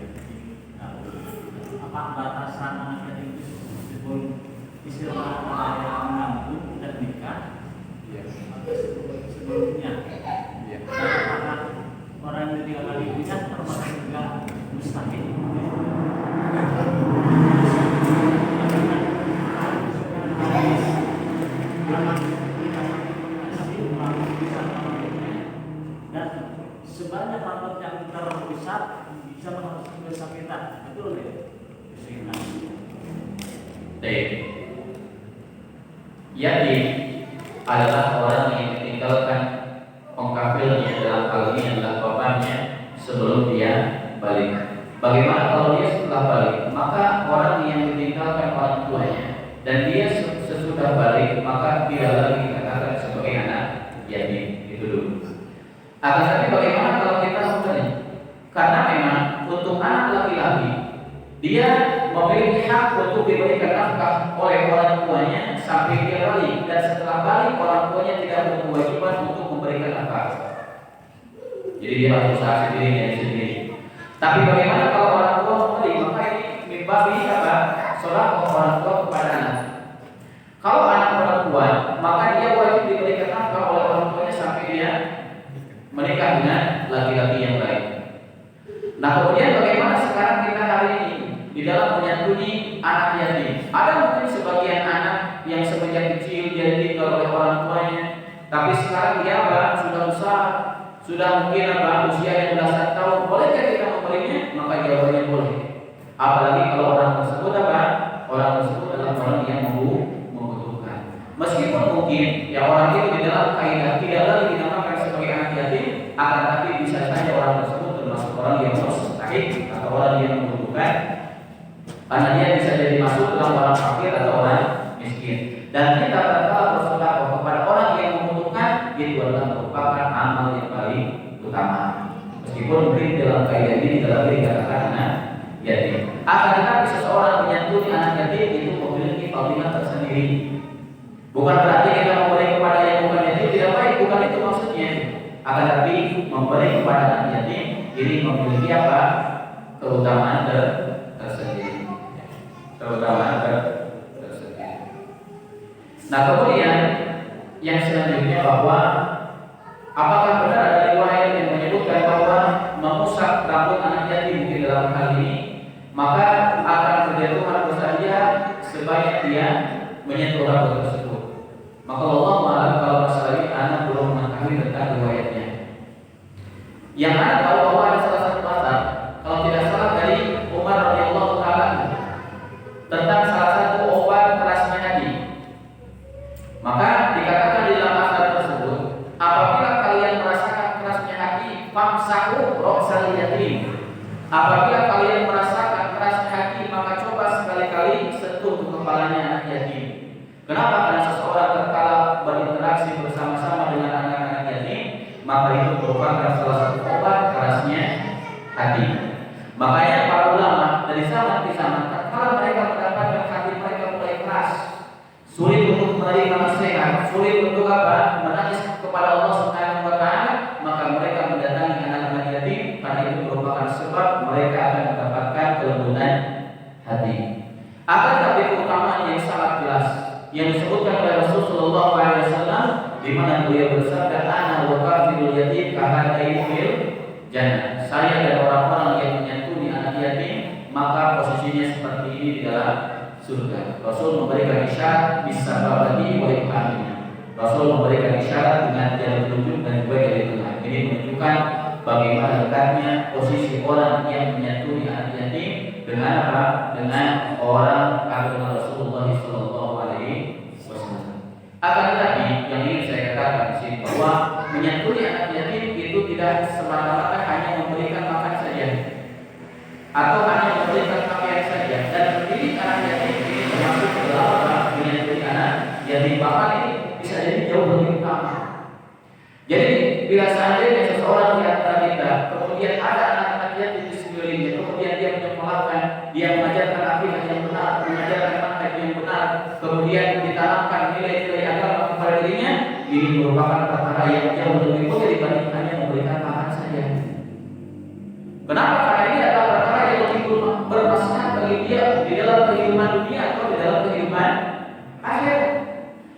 apa batasan anak yatim itu sebelum istilah saya menanggung dan nikah Ya. atau sebelumnya Ya. dan apakah orang yang ditinggalkan ibunya termasuk juga mustahil. Dan sebanyak rambut yang terbesar bisa menghabiskan dosa kita, betul ya? Yatim adalah orang yang ditinggalkan pengkafilnya, dalam hal ini adalah bapaknya sebelum dia balik. Bagaimana kalau dia setelah balik? Maka orang yang ditinggalkan orang tuanya dan dia sesudah balik, maka tidak lagi dikatakan sebagai anak yatim. Itu dulu. Akan tapi bagaimana kalau kita membeli? Karena memang untuk anak laki-laki dia memiliki hak untuk diberikan nafkah oleh orang tuanya sampai dia balik, dan setelah balik orang tuanya tidak berkewajiban untuk memberikan nafkah. Jadi dia harus usaha sendiri dari sendiri. Tapi bagaimana kalau orang tua memberi? Maka ini mimbabi apa? Solat orang tua kepada anak. Kalau anak perempuan, maka dia wajib diberikan nafkah oleh orang tuanya sampai dia menikah dengan laki-laki yang lain. Nah kemudian bagaimana sekarang kita hari ini di dalam menyantuni anak yatim? Ada mungkin sebagian anak yang semenjak kecil dia ditinggal oleh orang tuanya, tapi sekarang dia sudah besar, sudah mungkin usia yang belasan tahun. Bolehkah kita memberinya? Maka jawabannya boleh. Apalagi kalau orang tersebut orang tersebut adalah orang yang membutuhkan. Meskipun mungkin ya orang itu di dalam kaidah tidak lagi dinamakan sebagai anak yatim, akan tapi bisa saja orang tersebut termasuk orang yang mustahik atau orang yang membutuhkan, karena dia bisa jadi masuk dalam orang fakir atau orang miskin. Dan kita tatkala bersedekah kepada orang yang membutuhkan, itu adalah merupakan amal yang paling utama. Meskipun mungkin dalam kaidah ini tidak lagi dikatakan anak yatim. Akan tetapi seseorang menyantuni anak yatim itu memiliki fadilah tersendiri. Bukan berarti kita memberi kepada yang bukan yatim tidak baik, bukan itu maksudnya. Akan tetapi memberi kepada anak yatim ini memiliki apa? Keutamaan tersendiri. Keutamaan tersendiri. Nah kemudian yang selanjutnya bahwa apakah benar ada riwayat yang menyebutkan bahwa mengusap rambut anak yatim di dalam hal ini maka akan berjatuhan dosa dia sebanyak dia menyentuh rambut tersebut. Maka Allah malam kalau masalah ini anak belum mengetahui tentang riwayatnya. Yang anak tahu bahwa ada salah satu mazhab, kalau tidak salah dari Umar radhiyallahu taala, tentang salah satu obat kerasnya hati. Maka dikatakan di dalam mazhab tersebut, apabila kalian merasakan kerasnya hati, famsahu ra'sal yatim. Apabila kalian merasakan kerasnya hati, maka coba sekali-kali sentuh kepalanya anak yatim. Kenapa? Karena seseorang terkala berinteraksi bersama-sama dengan anak-anak yatim, maka itu merupakan salah satu obat kerasnya hati. Makanya para ulama dari zaman ke zaman, tatkala mereka mendapatkan hati mereka mulai keras, sulit menerima nasihat, sulit untuk apa? Menangis kepada Allah Subhanahu wa taala, maka mereka mendatangi anak-anak yatim karena itu merupakan sebab mereka akan mendapatkan kelembutan hati. Akan tapi keutamaan yang sangat jelas yang disebutkan oleh Rasulullah SAW di mana beliau bersabda, "Ana wa kafilul yatim kahadaini fil jannah." Saya dan orang-orang yang menyantuni anak yatim maka posisinya seperti ini di dalam surga. Rasul memberikan isyarat bisa babati wa ibhaminya. Rasul memberikan isyarat dengan jalan tunjuk dan juga dari tengah. Ini menunjukkan bagaimana dekatnya posisi orang yang menyantuni anak yatim dengan apa? Dengan orang agama Rasulullah Sallallahu Alaihi Wasallam. Akan tetapi yang ingin saya katakan di sini bahwa menyantuni anak yatim itu tidak semata-mata hanya memberikan makan saja atau hanya memberikan pakaian saja, dan mendidik anak yatim ini termasuk dalam menyantuni anak yatim. Bahkan ini bisa jadi jauh lebih utama. Jadi bila seandainya seseorang di antara kita kemudian ada anak-anak yatim di sekelilingnya, kemudian dia menyekolahkan, dia mengajarkan akidah yang benar, mengajarkan manhaj yang benar, kemudian ditanamkan nilai-nilai agama kepada dirinya, ini merupakan perkara yang jauh lebih mulia dibanding hanya memberikan makan saja. Kenapa? Karena ini adalah perkara yang lebih bermanfaat bagi dia di dalam kehidupan dunia atau di dalam kehidupan akhir.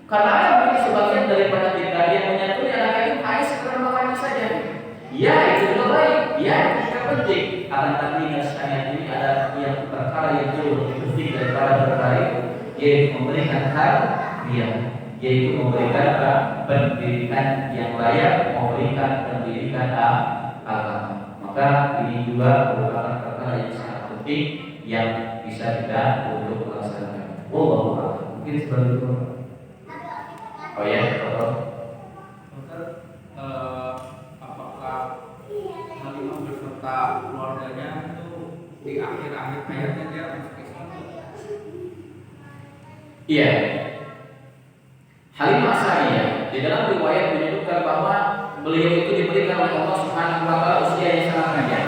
Karena ada mungkin sebagian daripada kita yang menyantuni anak yatim hanya sekedar makannya saja. Ya, itu juga baik. Ya, itu juga penting. Akan tapi nasihat ini ada yang perkara yang jauh lebih penting daripada perkara itu, yaitu memberikan hadiah, yaitu memberikan pendidikan yang layak, memberikan pendidikan agama. Maka ini juga merupakan perkara yang sangat penting yang bisa kita untuk melaksanakan. Wallahu mungkin seperti itu. Oh ya, Dokter, apakah Halimah beserta keluarganya itu di akhir-akhir hayatnya dia masuk Islam? Iya. Halimah As-Sa'diyah di dalam riwayat menyebutkan bahwa beliau itu diberikan oleh Allah Subhanahu wa taala usia yang sangat panjang.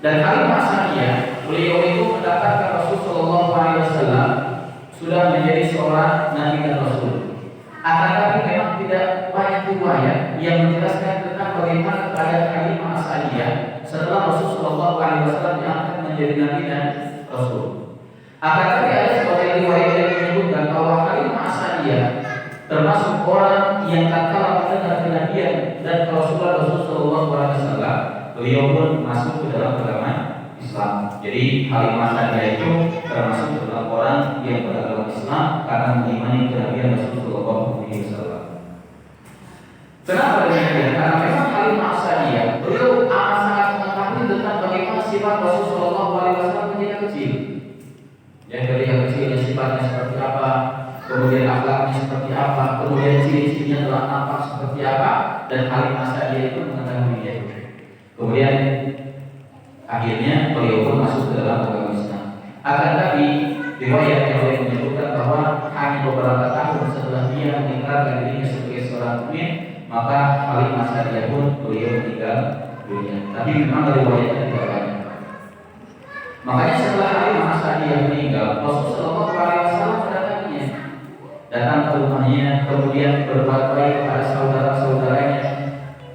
Dan Halimah As-Sa'diyah beliau itu mendapatkan Rasulullah SAW sudah menjadi seorang nabi dan rasul. Akan tapi memang tidak banyak riwayat yang menjelaskan tentang bagaimana keadaan Halimah As-Sa'diyah setelah Rasulullah SAW diangkat menjadi nabi dan rasul. Akan tapi ada sebagian riwayat yang menyebutkan bahwa Halimah As-Sa'diyah termasuk orang yang tatkala mendengar kenabian dan kerasulan Rasulullah SAW, beliau pun masuk ke dalam agama Islam. Jadi Halimah As-Sa'diyah itu termasuk dalam orang yang beragama Islam karena mengimani kenabian Rasulullah SAW. Kenapa demikian? Karena memang Halimah As-Sa'diyah beliau amat sangat mengetahui tentang bagaimana sifat Rasulullah SAW ketika kecil. Yang ketika kecilnya sifatnya seperti apa, kemudian akhlaknya seperti apa, kemudian ciri-cirinya dalam nampak seperti apa, dan Halimah As-Sa'diyah itu mengetahuinya. Kemudian akhirnya beliau pun masuk ke dalam agama Islam. Akan tapi riwayat yang lain menyebutkan bahwa hanya beberapa tahun setelah dia meninggalkan dirinya sebagai seorang mukmin, maka Halimah As-Sa'diyah pun beliau meninggal dunia. Tapi memang riwayatnya tidak banyak. Makanya setelah Halimah As-Sa'diyah meninggal, Rasulullah SAW mendatanginya, datang ke rumahnya, kemudian berbuat baik kepada saudara-saudaranya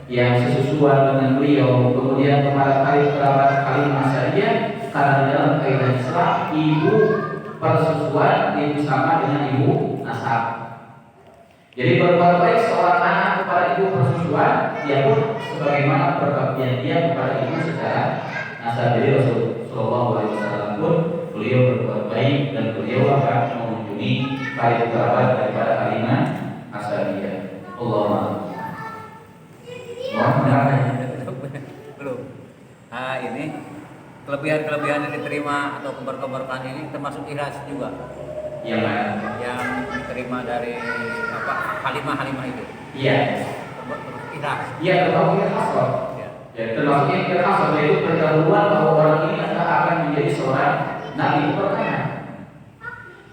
yang sesusuan dengan beliau, kemudian kepada kerabat Halimah As-Sa'diyah, karena dalam kaidah Islam ibu persusuan itu sama dengan ibu nasab. Jadi berbuat baik seorang anak kepada ibu persusuan, dia pun sebagaimana berbaktian dia kepada ibu secara nasab. Jadi Rasulullah SAW pun beliau berbuat baik dan beliau akan mengunjungi karib kerabat daripada Halimah As-Sa'diyah. Allahumma. Belum. Nah, ini kelebihan-kelebihan yang diterima atau keberkahan ini termasuk ikhlas juga. Yang mana? Yang diterima dari Halimah itu. Iya. Ikhlas. Iya, termasuk ikhlas kok. Ya, termasuk ikhlas yaitu pendahuluan bahwa orang ini akan menjadi seorang nabi pertama.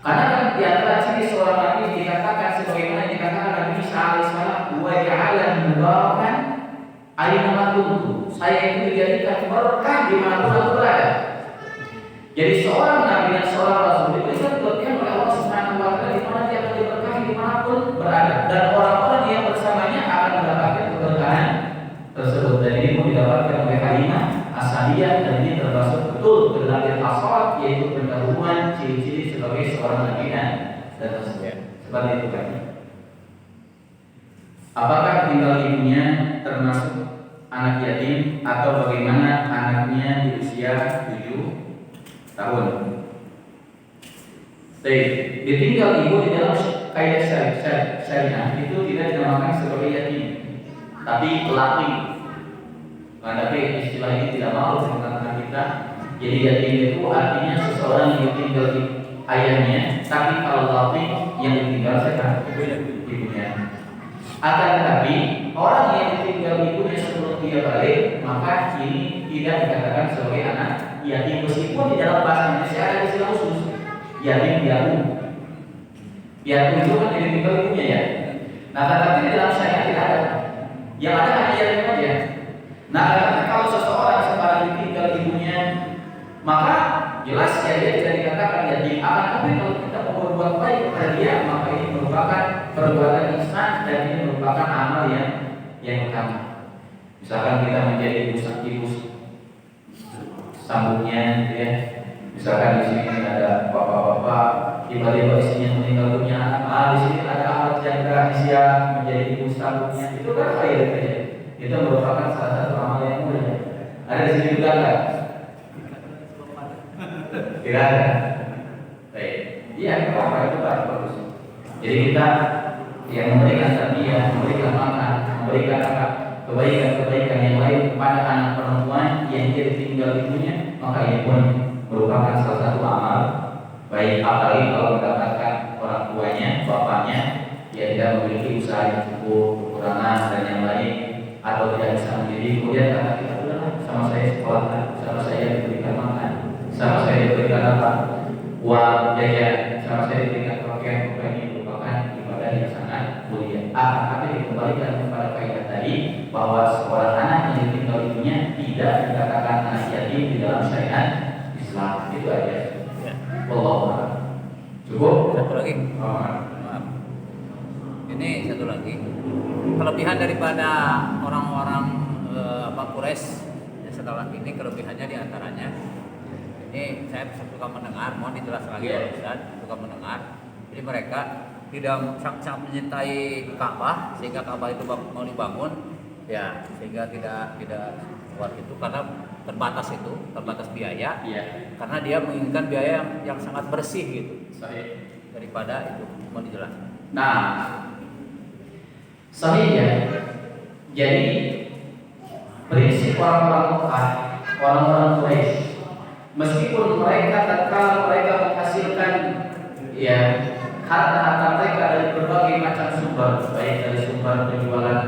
Karena kan di antara ciri seorang nabi dikatakan sebagaimana dikatakan Nabi Isa alaihissalam, wa ja'ala mubarakan aina kuntu. Saya itu dijadikan berkah di mana pun aku berada. Jadi seorang nabi dan seorang rasul diberikan kelebihan oleh Allah Subhanahu wa taala di mana dia menjadi berada, dan orang-orang yang bersamanya akan mendapatkan keberkahan tersebut. Dan ini pun didapatkan oleh kalimah asaliyah, dan ini termasuk betul ke dalam al-asal, yaitu pendahuluan ciri-ciri sebagai seorang nabi dan seterusnya. Seperti itu kan. Apakah tinggal ibunya termasuk anak yatim atau bagaimana anaknya di usia 7 tahun? Ditinggal ibu di dalam kaidah syariah itu tidak dinamakan sebagai yatim, tapi pelati. Tapi istilah ini tidak mau dengan kita. Jadi yatim itu artinya seseorang yang ditinggal di ayahnya, tapi kalau lati yang ditinggal siapa? Ibunya. Akan tetapi orang yang ditinggal ibunya sebelum dia balik, maka ini tidak dikatakan sebagai anak yatim, meskipun di dalam bahasa Indonesia ada istilah khusus yatim piatu. Piatu itu kan yang ditinggal ibunya ya. Nah, tetapi di dalam syariat tidak ada. Yang ada hanya yatim aja. Nah, karena kalau seseorang sekarang ditinggal ibunya, maka jelas ya dia tidak dikatakan yatim. Akan tapi kalau kita mau berbuat baik kepada dia, maka ini merupakan perbuatan ihsan, dan ini merupakan amal yang utama. Misalkan kita menjadi ibu sambungnya, gitu ya. Misalkan di sini ada bapak-bapak, tiba-tiba istrinya meninggal dunia, di sini ada alat yang gratis ya menjadi ibu sambungnya, itu kan khair saja. Itu merupakan salah satu amal yang mulia. Ada di sini juga enggak? Tidak ada. Baik. Iya, apa itu bagus. Jadi kita yang memberikan tarbiyah, memberikan makan, memberikan kebaikan-kebaikan yang lain kepada anak perempuan yang dia ditinggal ibunya, maka ini pun merupakan salah satu amal baik, apalagi kalau mendapatkan orang tuanya, bapaknya dia tidak memiliki usaha yang cukup, kekurangan dan yang lain, atau tidak bisa mendidik, kemudian kata kita udahlah, sama saya sekolahkan, sama saya diberikan makan, sama saya diberikan apa, uang jajan, sama saya diberikan pakaian, ini merupakan ibadah yang sangat mulia. Tapi dikembalikan kepada kaidah tadi bahwa seorang anak yang ditinggal ibunya tidak dikatakan anak yatim di dalam syariat Islam. Itu aja. Wallahu a'lam. Cukup? Satu lagi. Maaf. Ini satu lagi. Kelebihan daripada orang-orang Quraisy setelah ini, kelebihannya diantaranya ini saya suka mendengar, mohon dijelas lagi oleh Ustaz, suka mendengar. Jadi mereka tidak sangat mencintai Ka'bah, sehingga Ka'bah itu mau dibangun, ya sehingga tidak kuat itu karena terbatas biaya, karena dia menginginkan biaya yang sangat bersih gitu. Sahih. Daripada itu, mau dijelaskan. Nah, sahih ya. Jadi prinsip orang-orang Mekah, orang-orang Quraisy, meskipun mereka tatkala mereka menghasilkan ya harta-harta mereka dari berbagai macam sumber, baik dari sumber penjualan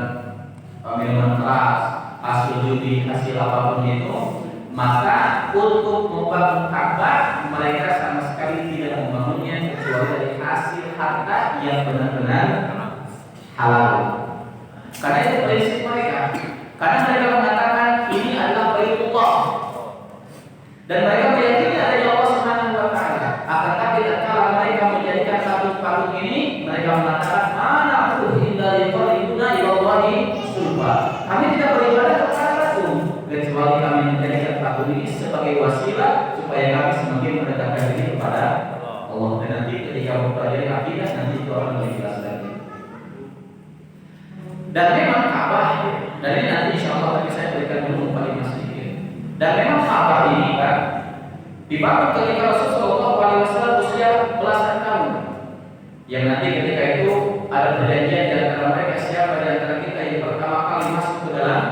minuman keras, hasil judi, hasil apapun itu, maka untuk membangun Ka'bah mereka sama sekali tidak membangunnya kecuali dari hasil harta yang benar-benar halal. Karena itu prinsip mereka. Karena mereka mengatakan ini adalah Baitullah, dan mereka meyakini adanya Allah Subhanahu wa taala. Akan tapi tatkala mereka menjadikan satu patung ini, mereka mengatakan mana inda liqaulina ilallahi sulfa. Kami tidak beribadah kepada patung, kecuali kami menjadikan patung ini sebagai wasilah supaya kami semakin mendekatkan diri kepada Allah. Dan nanti ketika mempelajari akidah, nanti itu akan lebih jelas lagi. Dan memang Ka'bah, dan ini nanti insyaallah tadi saya berikan dulu kalimat sedikit. Dan memang Ka'bah ini kan dibangun ketika Rasulullah SAW usia belasan tahun. Yang nanti ketika itu ada perjanjian di antara mereka, siapa di antara kita yang pertama kali masuk ke dalam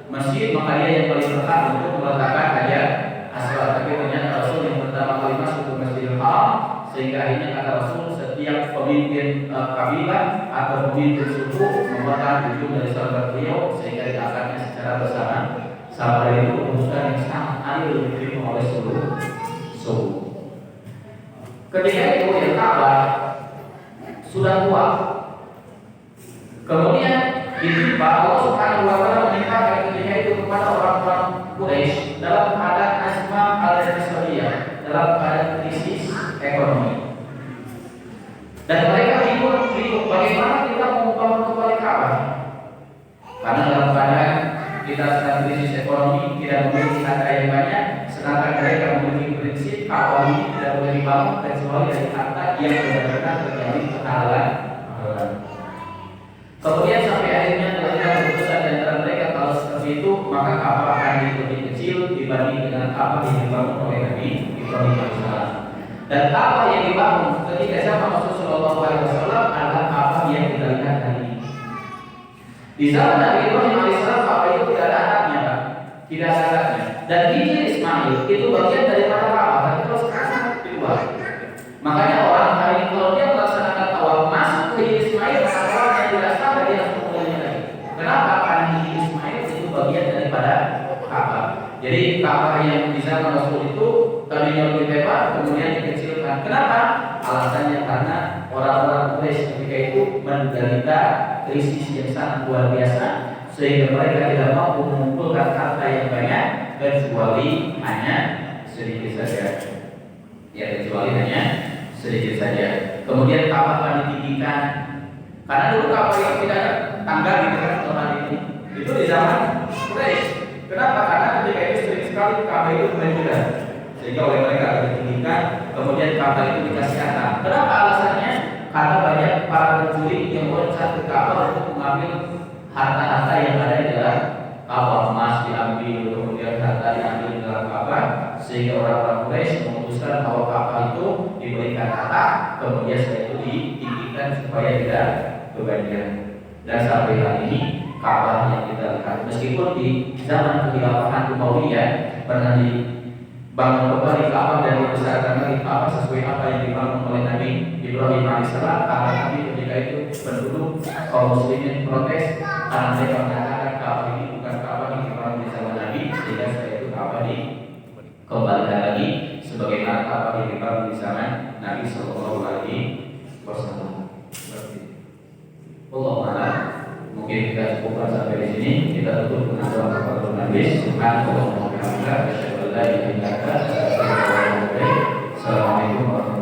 masjid, maka dia yang paling berhak untuk meletakkan hajat aswad. Tapi ternyata Rasul yang pertama kali masuk ke Masjidil Haram, sehingga akhirnya kata Rasul setiap pemimpin kabilah atau pemimpin suku memegang ujung dari sahabat beliau, sehingga diangkatnya secara bersama. Sahabat itu urusan yang sangat adil diterima oleh seluruh suku. Ketika itu yang Ka'bah sudah tua, kemudian ditimpa Allah Subhanahu wa taala menimpakan ketika itu kepada orang-orang Quraisy dalam keadaan asma al-Rasuliyah, dalam keadaan krisis ekonomi. Dan mereka bingung bingung bagaimana kita mau membangun kembali Ka'bah. Karena dalam keadaan kita sedang krisis ekonomi, tidak memiliki harta yang banyak, sedangkan mereka memiliki prinsip Ka'bah ini tidak boleh dibangun kecuali dari harta yang benar-benar terjadi kehalalan. Kemudian sampai akhirnya terjadi keputusan di antara mereka kalau seperti itu maka Ka'bah akan lebih kecil dibanding dengan Ka'bah yang dibangun oleh Nabi Ibrahim AS. Dan Ka'bah yang dibangun ketika zaman Rasulullah SAW adalah Ka'bah yang kita lihat hari ini. Di zaman Nabi Ibrahim AS Ka'bah itu tidak ada atapnya, Pak. Tidak ada atapnya. Dan hijir Ismail itu bagian daripada Ka'bah, tapi kalau sekarang sangat keluar. Makanya orang hari ini kalau dia melaksanakan tawaf masuk ke hijir Ismail, maka yang tidak sah dia harus memulainya lagi. Kenapa? Karena hijir Ismail itu bagian daripada Ka'bah. Jadi Ka'bah yang di zaman Rasul itu tadinya lebih lebar, kemudian dikecilkan. Kenapa? Alasannya karena orang-orang Quraisy ketika itu menderita krisis yang sangat luar biasa, sehingga mereka tidak mampu mengumpulkan harta yang banyak kecuali hanya sedikit saja. Ya, kecuali hanya sedikit saja. Kemudian Ka'bah akan ditinggikan. Karena dulu Ka'bah yang tidak ada tangga di dekat tempat ini. Itu di zaman Quraisy. Kenapa? Karena ketika itu sering sekali Ka'bah itu berjuda, sehingga oleh mereka akan ditinggikan. Kemudian Ka'bah itu dikasih atap. Kenapa alasannya? Karena banyak para pencuri yang loncat ke Ka'bah untuk mengambil harta-harta yang ada di dalam Ka'bah. Emas diambil, kemudian harta diambil di dalam Ka'bah, sehingga orang-orang Quraisy memutuskan bahwa Ka'bah itu diberikan atap, kemudian setelah itu ditinggikan supaya tidak kebanjiran. Dan sampai hari ini Ka'bah yang kita lihat, meskipun di zaman Kekhilafahan Umayyah pernah dibangun kembali Ka'bah dan dibesarkan lagi Ka'bah sesuai apa yang dibangun oleh Nabi Ibrahim AS, karena Nabi ketika itu penduduk kaum muslimin protes karena mereka mengatakan Ka'bah ini bukan Ka'bah yang dibangun di zaman Nabi, sehingga setelah itu Ka'bah dikembalikan lagi sebagaimana Ka'bah yang dibangun di zaman Nabi Sallallahu Alaihi Wasallam. Allah, mungkin kita cukupkan sampai di sini. Kita tutup dengan doa kepada Nabi Subhanahu wa taala. Assalamualaikum warahmatullahi wabarakatuh.